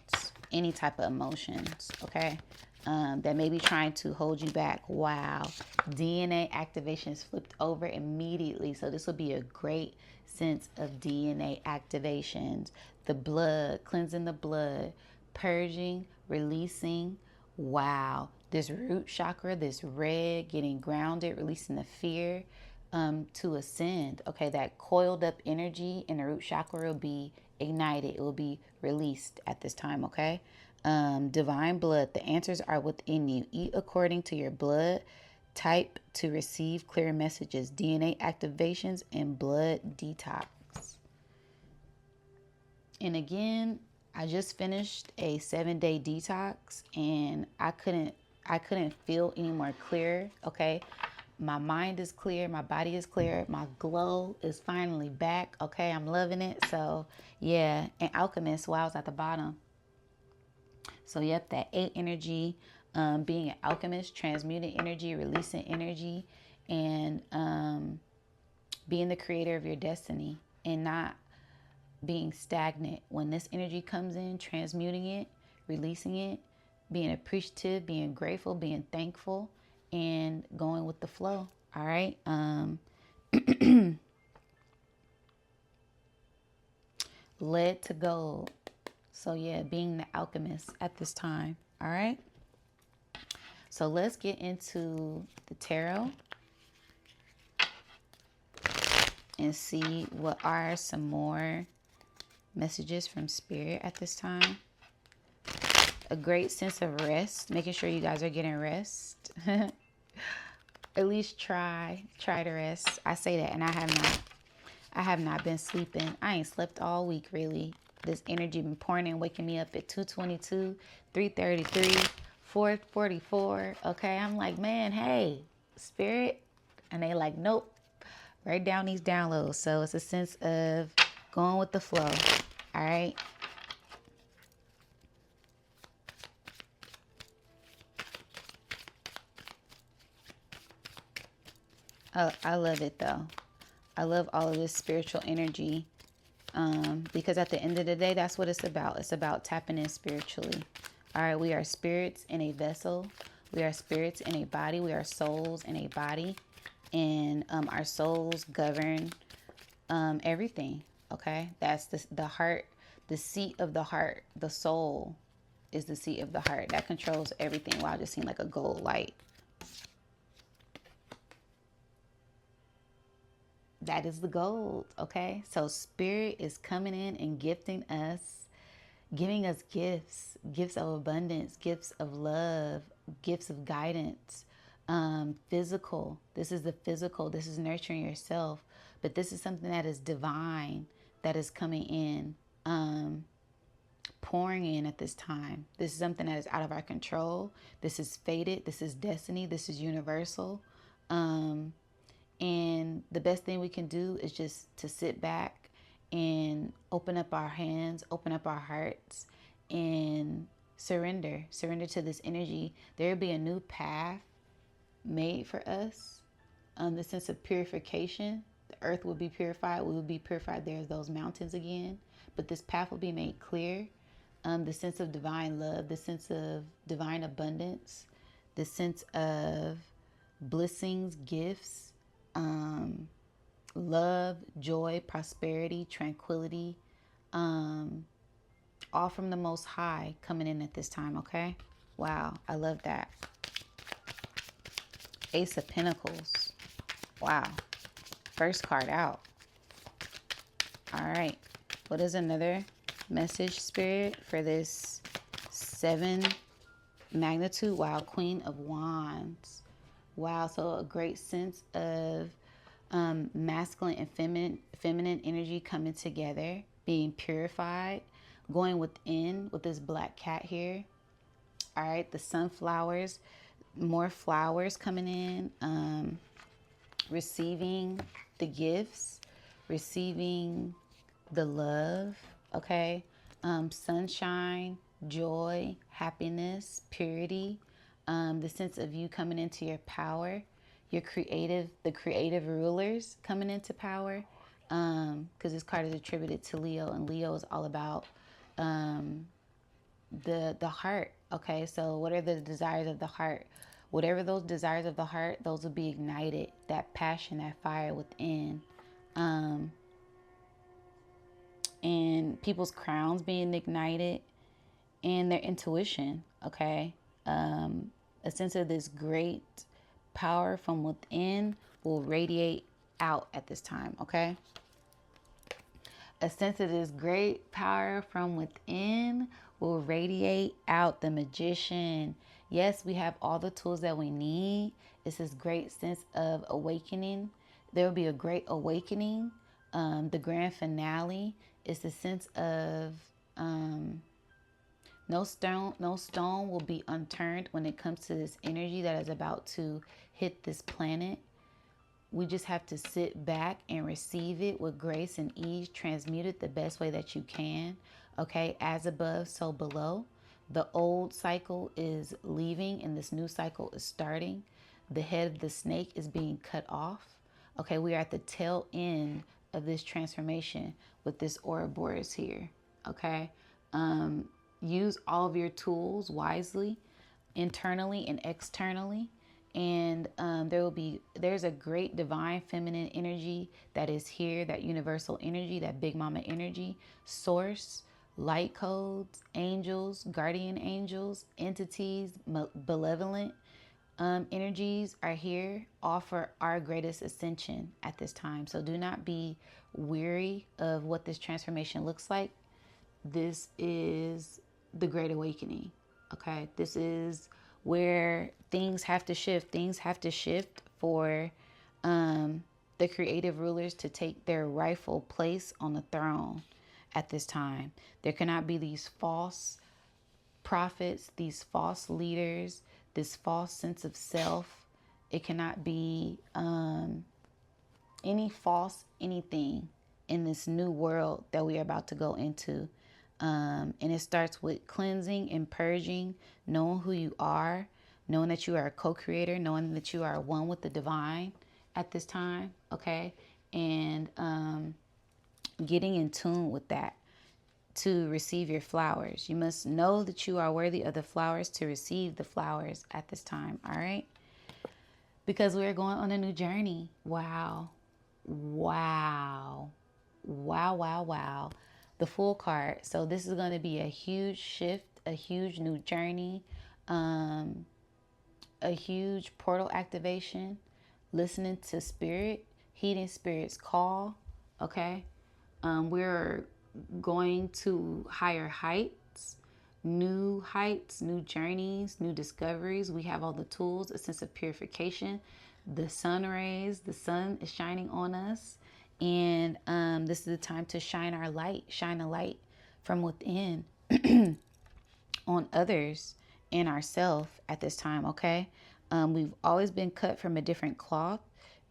any type of emotions, okay, that may be trying to hold you back. Wow, DNA activations flipped over immediately. So this will be a great sense of DNA activations. The blood, cleansing the blood, purging, releasing. Wow, this root chakra, this red, getting grounded, releasing the fear. To ascend. Okay, that coiled up energy in the root chakra will be ignited. It will be released at this time. Okay, divine blood. The answers are within you. Eat according to your blood type to receive clear messages. DNA activations and blood detox. And again, I just finished a 7-day detox, and I couldn't feel any more clear. Okay. My mind is clear. My body is clear. My glow is finally back. Okay, I'm loving it. So, yeah. And alchemist, wow, it's at the bottom. So, yep, that 8 energy, being an alchemist, transmuting energy, releasing energy, and being the creator of your destiny and not being stagnant. When this energy comes in, transmuting it, releasing it, being appreciative, being grateful, being thankful, and going with the flow. All right. Lead to gold. So yeah, being the alchemist at this time. All right. So let's get into the tarot and see what are some more messages from spirit at this time. A great sense of rest, making sure you guys are getting rest. At least try to rest. I say that, and I have not been sleeping. I ain't slept all week, really. This energy been pouring in, waking me up at 2:22, 3:33, 4:44. Okay, I'm like, man, hey, spirit. And they like, nope, write down these downloads. So it's a sense of going with the flow. All right. I love it though. I love all of this spiritual energy, because at the end of the day, that's what it's about. It's about tapping in spiritually. All right, we are spirits in a vessel. We are spirits in a body. We are souls in a body. And our souls govern everything, okay? That's the heart, the seat of the heart. The soul is the seat of the heart. That controls everything. Wow, it just seemed like a gold light. That is the gold, okay? So spirit is coming in and gifting us, giving us gifts of abundance, gifts of love, gifts of guidance, physical. This is the physical. This is nurturing yourself. But this is something that is divine that is coming in. pouring in at this time. This is something that is out of our control. This is fated. This is destiny. This is universal. And the best thing we can do is just to sit back and open up our hands, open up our hearts, and surrender to this energy. There will be a new path made for us. The sense of purification, the earth will be purified. We will be purified. There's those mountains again, but this path will be made clear. The sense of divine love, the sense of divine abundance, the sense of blessings, gifts, love, joy, prosperity, tranquility, all from the Most High coming in at this time, okay? Wow, I love that. Ace of Pentacles. Wow. First card out. All right. What is another message, Spirit, for this 7 magnitude? Wow, Queen of Wands. Wow, so a great sense of masculine and feminine energy coming together, being purified, going within with this black cat here. All right, the sunflowers, more flowers coming in, receiving the gifts, receiving the love, okay? Sunshine, joy, happiness, purity, the sense of you coming into your power, the creative rulers coming into power, because this card is attributed to Leo, and Leo is all about the heart, okay? So what are the desires of the heart? Whatever those desires of the heart, those will be ignited, that passion, that fire within. And people's crowns being ignited, and their intuition, okay? A sense of this great power from within will radiate out at this time, okay? A sense of this great power from within will radiate out. The Magician. Yes, we have all the tools that we need. It's this great sense of awakening. There will be a great awakening. The grand finale is the sense of no stone will be unturned when it comes to this energy that is about to hit this planet. We just have to sit back and receive it with grace and ease, transmute it the best way that you can. Okay, as above, so below. The old cycle is leaving and this new cycle is starting. The head of the snake is being cut off. Okay, we are at the tail end of this transformation with this Ouroboros here. Okay, use all of your tools wisely, internally and externally. And there's a great divine feminine energy that is here, that universal energy, that big mama energy, source, light codes, angels, guardian angels, entities, benevolent energies are here, offer our greatest ascension at this time. So do not be weary of what this transformation looks like. This is the Great Awakening. Okay, this is where things have to shift. Things have to shift for the creative rulers to take their rightful place on the throne at this time. There cannot be these false prophets, these false leaders, this false sense of self. It cannot be any false anything in this new world that we are about to go into. And it starts with cleansing and purging, knowing who you are, knowing that you are a co-creator, knowing that you are one with the divine at this time, okay? And getting in tune with that to receive your flowers. You must know that you are worthy of the flowers to receive the flowers at this time, all right? Because we're going on a new journey. Wow. Wow. Wow, wow, wow. The Fool card. So this is going to be a huge shift, a huge new journey, a huge portal activation, listening to spirit, heeding spirit's call, okay? We're going to higher heights, new journeys, new discoveries. We have all the tools, a sense of purification. The sun rays, the sun is shining on us. And this is the time to shine our light, shine a light from within. on others and ourselves at this time, okay? We've always been cut from a different cloth.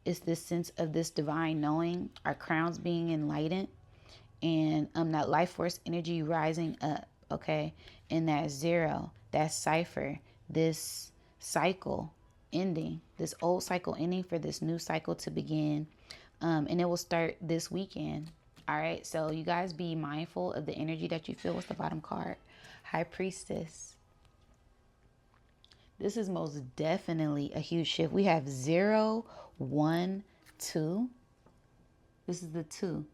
It's this sense of this divine knowing, our crowns being enlightened, and that life force energy rising up, okay? And that zero, that cipher, this cycle ending, this old cycle ending for this new cycle to begin. And it will start this weekend. All right, so you guys be mindful of the energy that you feel. What's the bottom card? High Priestess. This is most definitely a huge shift. We have 0, 1, 2. This is the 2.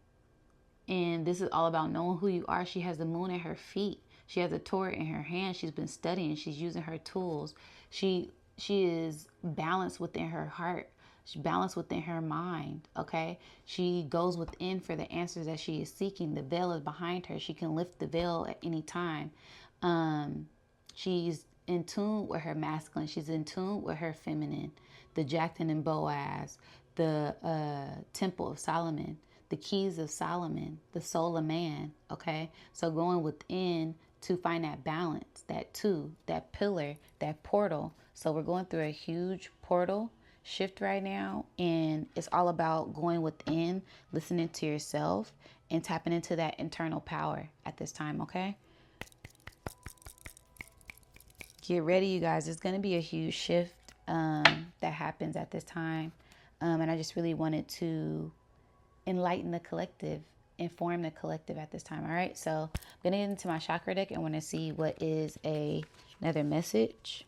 And this is all about knowing who you are. She has the moon at her feet. She has a Torah in her hand. She's been studying. She's using her tools. She is balanced within her heart. She's balanced within her mind. Okay. She goes within for the answers that she is seeking. The veil is behind her. She can lift the veil at any time. She's in tune with her masculine. She's in tune with her feminine. The Jactin and Boaz, the Temple of Solomon, the Keys of Solomon, the Soul of Man. Okay, so going within to find that balance, that two, that pillar, that portal. So we're going through a huge portal shift right now, and it's all about going within, listening to yourself, and tapping into that internal power at this time. Okay. Get ready, you guys. There's going to be a huge shift that happens at this time. And I just really wanted to enlighten the collective, inform the collective at this time. All right. So I'm going to get into my chakra deck and want to see what is another message.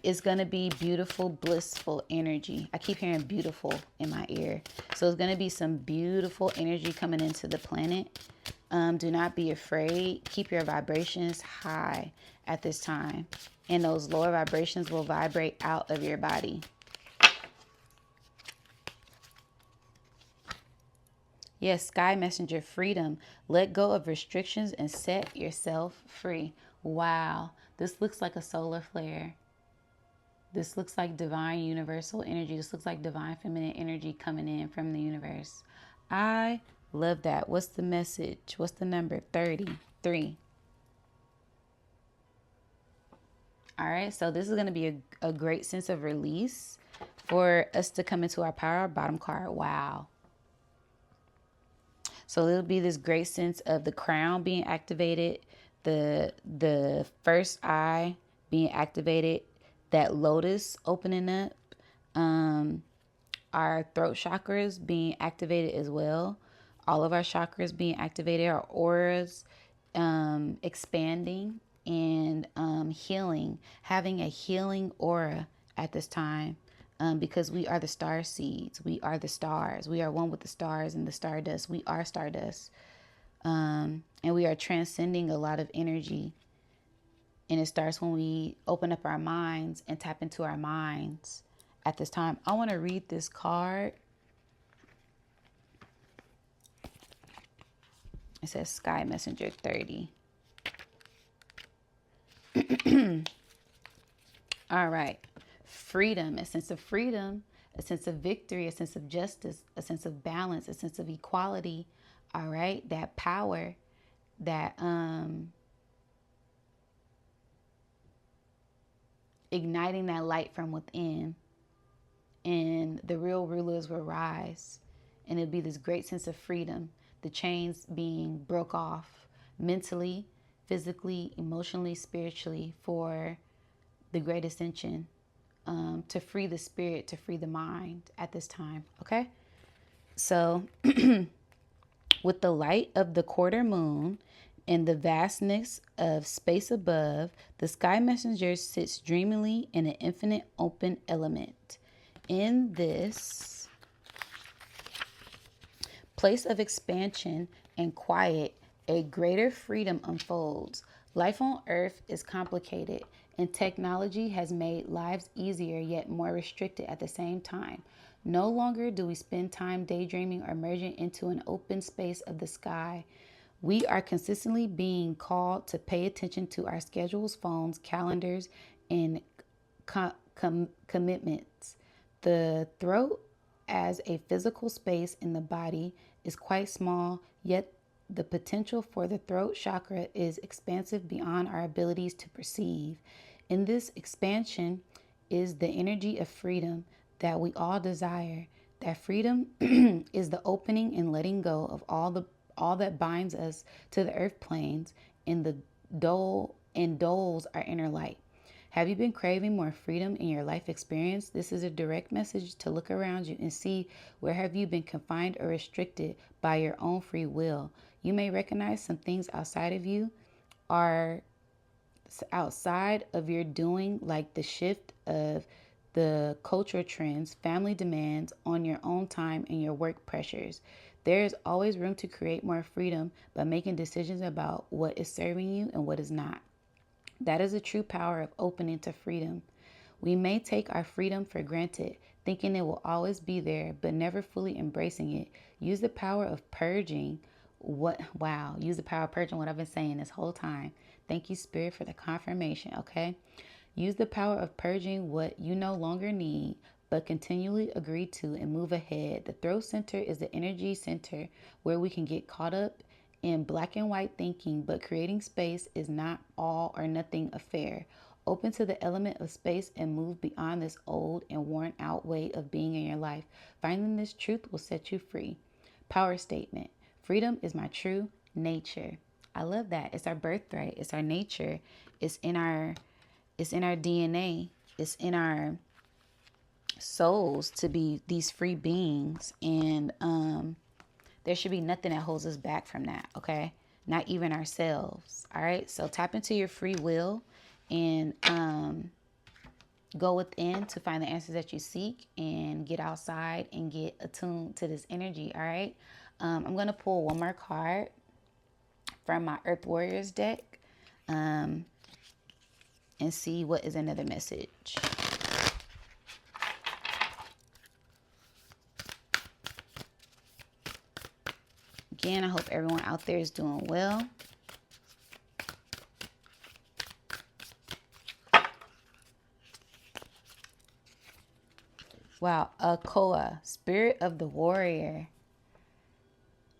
It's going to be beautiful, blissful energy. I keep hearing beautiful in my ear. So it's going to be some beautiful energy coming into the planet. Do not be afraid. Keep your vibrations high at this time. And those lower vibrations will vibrate out of your body. Yes, Sky Messenger, freedom. Let go of restrictions and set yourself free. Wow. This looks like a solar flare. This looks like divine universal energy. This looks like divine feminine energy coming in from the universe. I love that. What's the message? What's the number? 33. All right. So this is going to be a great sense of release for us to come into our power. Bottom card. Wow. So it'll be this great sense of the crown being activated, the first eye being activated, that lotus opening up, our throat chakras being activated as well, all of our chakras being activated, our auras expanding and healing, having a healing aura at this time. Because we are the star seeds. We are the stars. We are one with the stars and the stardust. We are stardust. And we are transcending a lot of energy. And it starts when we open up our minds and tap into our minds at this time. I want to read this card. It says Sky Messenger 30. All right. Freedom, a sense of freedom, a sense of victory, a sense of justice, a sense of balance, a sense of equality. All right. That power, that igniting that light from within, and the real rulers will rise, and it'll be this great sense of freedom, the chains being broke off mentally, physically, emotionally, spiritually, for the great ascension, to free the spirit, to free the mind at this time. Okay. So with the light of the quarter moon in the vastness of space above, the Sky Messenger sits dreamily in an infinite open element. In this place of expansion and quiet, a greater freedom unfolds. Life on Earth is complicated, and technology has made lives easier yet more restricted at the same time. No longer do we spend time daydreaming or merging into an open space of the sky. We are consistently being called to pay attention to our schedules, phones, calendars, and commitments. The throat, as a physical space in the body, is quite small, yet the potential for the throat chakra is expansive beyond our abilities to perceive. In this expansion is the energy of freedom that we all desire. That freedom is the opening and letting go of all that binds us to the earth planes and the doles our inner light. Have you been craving more freedom in your life experience? This is a direct message to look around you and see where have you been confined or restricted by your own free will. You may recognize some things outside of you are outside of your doing, like the shift of the cultural trends, family demands on your own time, and your work pressures. There is always room to create more freedom by making decisions about what is serving you and what is not. That is the true power of opening to freedom. We may take our freedom for granted, thinking it will always be there, but never fully embracing it. Use the power of purging use the power of purging what I've been saying this whole time. Thank you, Spirit, for the confirmation, okay? Use the power of purging what you no longer need, but continually agree to and move ahead. The throat center is the energy center where we can get caught up in black and white thinking, but creating space is not all or nothing affair. Open to the element of space and move beyond this old and worn out way of being in your life. Finding this truth will set you free. Power statement. Freedom is my true nature. I love that. It's our birthright. It's our nature. It's in our DNA. It's in our souls to be these free beings. And there should be nothing that holds us back from that, okay? Not even ourselves, all right? So tap into your free will and go within to find the answers that you seek and get outside and get attuned to this energy, all right? I'm going to pull one more card from my Earth Warriors deck and see what is another message. Again, I hope everyone out there is doing well. Wow, Akoa, Spirit of the Warrior.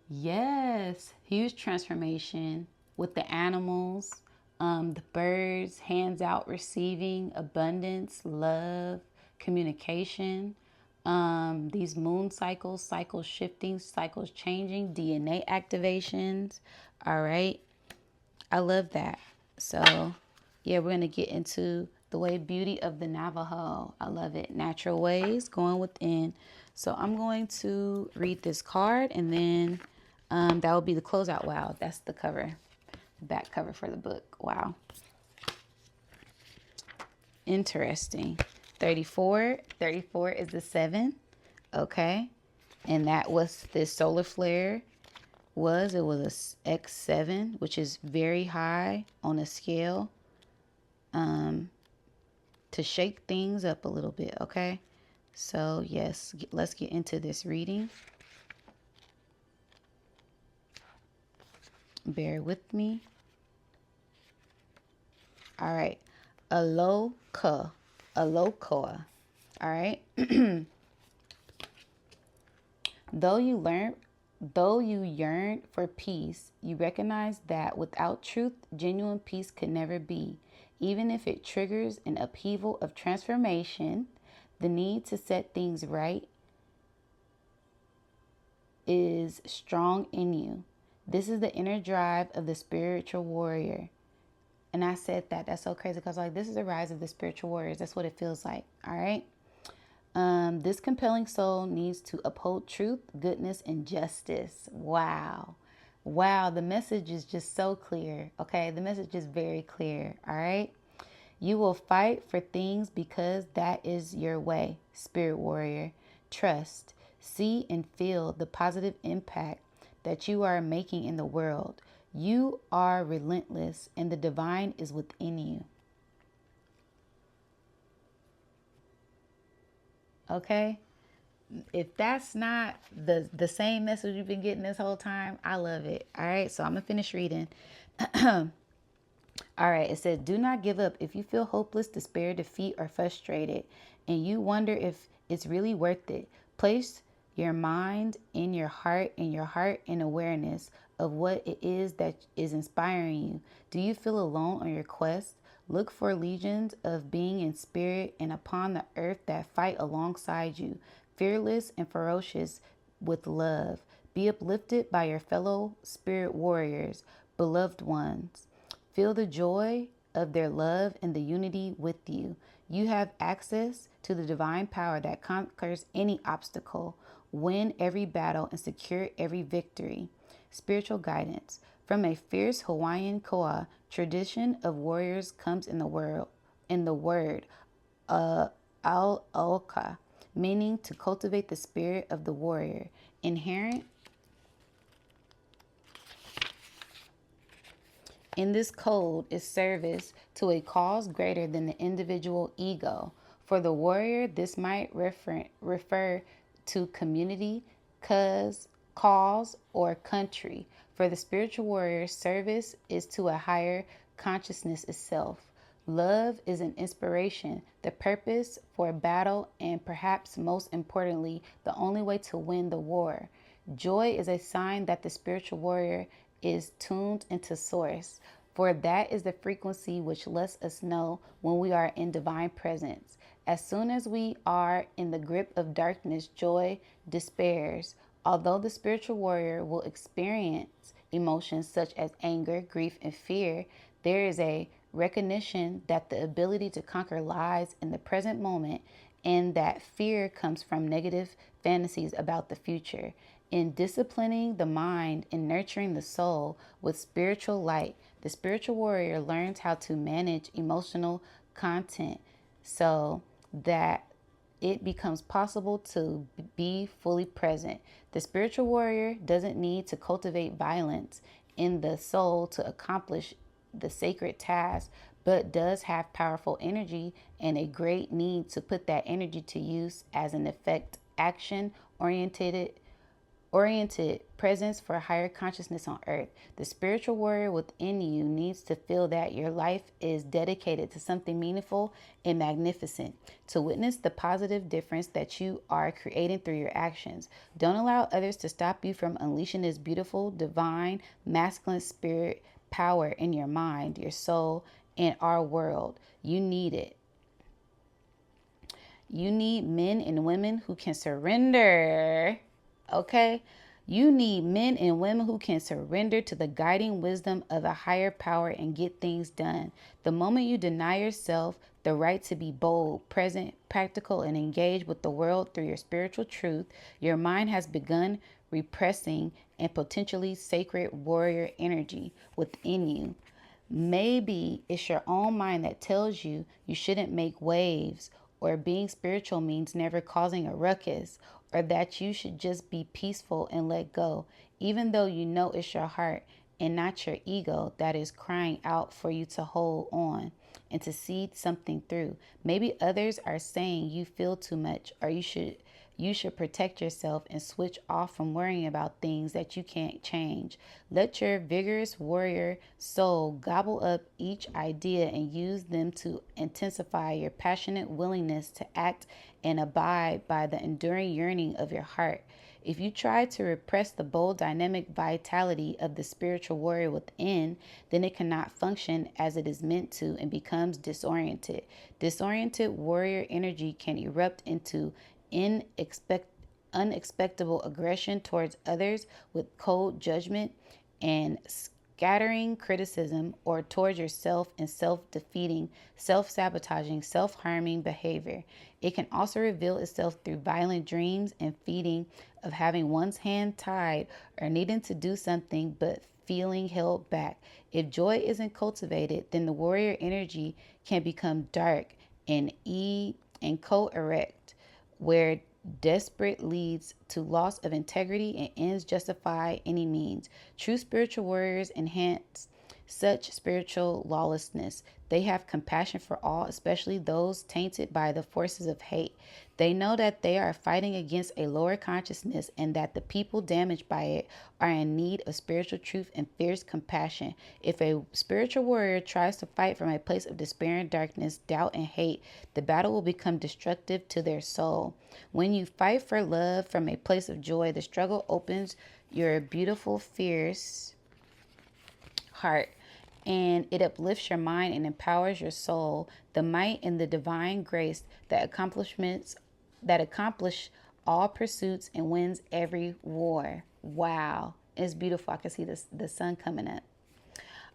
Yes, huge transformation with the animals, the birds, hands out, receiving, abundance, love, communication. These moon cycles shifting, cycles changing, DNA activations. All right. I love that. So, yeah, we're going to get into the way beauty of the Navajo. I love it. Natural ways, going within. So I'm going to read this card and then that will be the closeout. Wow, that's the cover, the back cover for the book. Wow. Interesting. 34 is the 7. Okay. And that was this solar flare it was a X7, which is very high on a scale to shake things up a little bit. Okay. So yes, let's get into this reading. Bear with me. All right. Aloka. All right. Though you yearn for peace, you recognize that without truth, genuine peace could never be. Even if it triggers an upheaval of transformation, the need to set things right is strong in you. This is the inner drive of the spiritual warrior. And I said that's so crazy because this is the rise of the spiritual warriors. That's what it feels like. All right. This compelling soul needs to uphold truth, goodness, and justice. Wow. The message is just so clear. Okay. The message is very clear. All right. You will fight for things because that is your way, spirit warrior. Trust, see, and feel the positive impact that you are making in the world. You are relentless and the divine is within you. Okay? If that's not the same message you've been getting this whole time, I love it. All right, so I'm going to finish reading. All right, it says, do not give up. If you feel hopeless, despair, defeat, or frustrated, and you wonder if it's really worth it, place your mind in your heart and your heart in awareness of what it is that is inspiring you. Do you feel alone on your quest? Look for legions of being in spirit and upon the earth that fight alongside you, fearless and ferocious with love. Be uplifted by your fellow spirit warriors, beloved ones. Feel the joy of their love and the unity with you. You have access to the divine power that conquers any obstacle, win every battle, and secure every victory. Spiritual guidance. From a fierce Hawaiian koa tradition of warriors comes in the word al-oka, meaning to cultivate the spirit of the warrior. Inherent in this code is service to a cause greater than the individual ego. For the warrior, this might refer to community, cause, or country. For the spiritual warrior, service is to a higher consciousness itself. Love is an inspiration, the purpose for battle, and perhaps most importantly, the only way to win the war. Joy is a sign that the spiritual warrior is tuned into source, for that is the frequency which lets us know when we are in divine presence. As soon as we are in the grip of darkness, joy despairs. Although the spiritual warrior will experience emotions such as anger, grief, and fear, there is a recognition that the ability to conquer lies in the present moment and that fear comes from negative fantasies about the future. In disciplining the mind and nurturing the soul with spiritual light, the spiritual warrior learns how to manage emotional content so that it becomes possible to be fully present. The spiritual warrior doesn't need to cultivate violence in the soul to accomplish the sacred task, but does have powerful energy and a great need to put that energy to use as an effect action oriented presence for higher consciousness on earth. The spiritual warrior within you needs to feel that your life is dedicated to something meaningful and magnificent, to witness the positive difference that you are creating through your actions. Don't allow others to stop you from unleashing this beautiful, divine, masculine spirit power in your mind, your soul, and our world. You need it. You need men and women who can surrender. Okay? You need men and women who can surrender to the guiding wisdom of a higher power and get things done. The moment you deny yourself the right to be bold, present, practical, and engaged with the world through your spiritual truth, your mind has begun repressing and potentially sacred warrior energy within you. Maybe it's your own mind that tells you you shouldn't make waves, or being spiritual means never causing a ruckus, or that you should just be peaceful and let go, even though you know it's your heart and not your ego that is crying out for you to hold on and to see something through. Maybe others are saying you feel too much, or you should protect yourself and switch off from worrying about things that you can't change. Let your vigorous warrior soul gobble up each idea and use them to intensify your passionate willingness to act and abide by the enduring yearning of your heart. If you try to repress the bold, dynamic vitality of the spiritual warrior within, then it cannot function as it is meant to and becomes disoriented. Disoriented warrior energy can erupt into unexpectable aggression towards others with cold judgment and scattering criticism, or towards yourself in self-defeating, self-sabotaging, self-harming behavior. It can also reveal itself through violent dreams and feeding of having one's hand tied or needing to do something but feeling held back. If joy isn't cultivated, then the warrior energy can become dark and incorrect, where desperate leads to loss of integrity and ends justify any means. True spiritual warriors enhance such spiritual lawlessness. They have compassion for all, especially those tainted by the forces of hate. They know that they are fighting against a lower consciousness and that the people damaged by it are in need of spiritual truth and fierce compassion. If a spiritual warrior tries to fight from a place of despair and darkness, doubt and hate, the battle will become destructive to their soul. When you fight for love from a place of joy, the struggle opens your beautiful, fierce heart, and it uplifts your mind and empowers your soul. The might and the divine grace that accomplish all pursuits and wins every war. Wow, it's beautiful. I can see the sun coming up.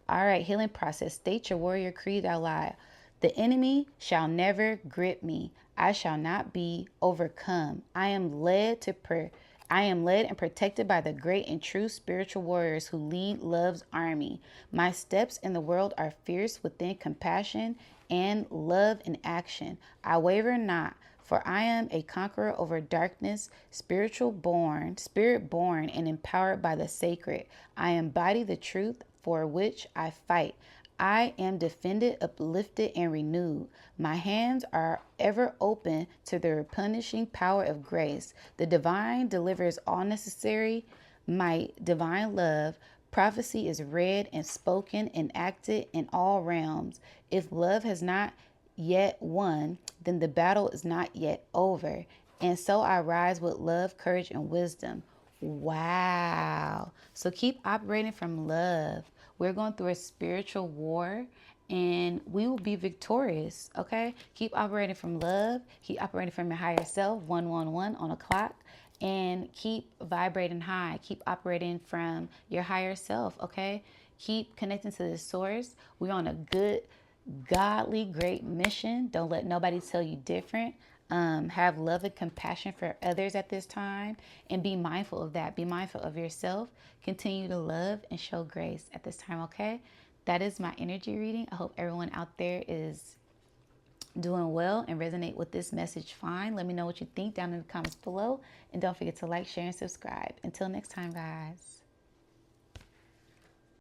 All right, healing process. State your warrior creed out loud. The enemy shall never grip me. I shall not be overcome. I am led and protected by the great and true spiritual warriors who lead love's army. My steps in the world are fierce within compassion and love in action. I waver not, for I am a conqueror over darkness, spirit born, and empowered by the sacred. I embody the truth for which I fight. I am defended, uplifted, and renewed. My hands are ever open to the replenishing power of grace. The divine delivers all necessary might, divine love. Prophecy is read and spoken and acted in all realms. If love has not yet won, then the battle is not yet over. And so I rise with love, courage, and wisdom. Wow. So keep operating from love. We're going through a spiritual war and we will be victorious. Okay. Keep operating from love. Keep operating from your higher self. 111 on a clock. And keep vibrating high. Keep operating from your higher self. Okay. Keep connecting to the source. We're on a good, godly, great mission. Don't let nobody tell you different. Have love and compassion for others at this time and be mindful of that. Be mindful of yourself. Continue to love and show grace at this time, okay? That is my energy reading. I hope everyone out there is doing well and resonate with this message fine. Let me know what you think down in the comments below. And don't forget to like, share, and subscribe. Until next time, guys.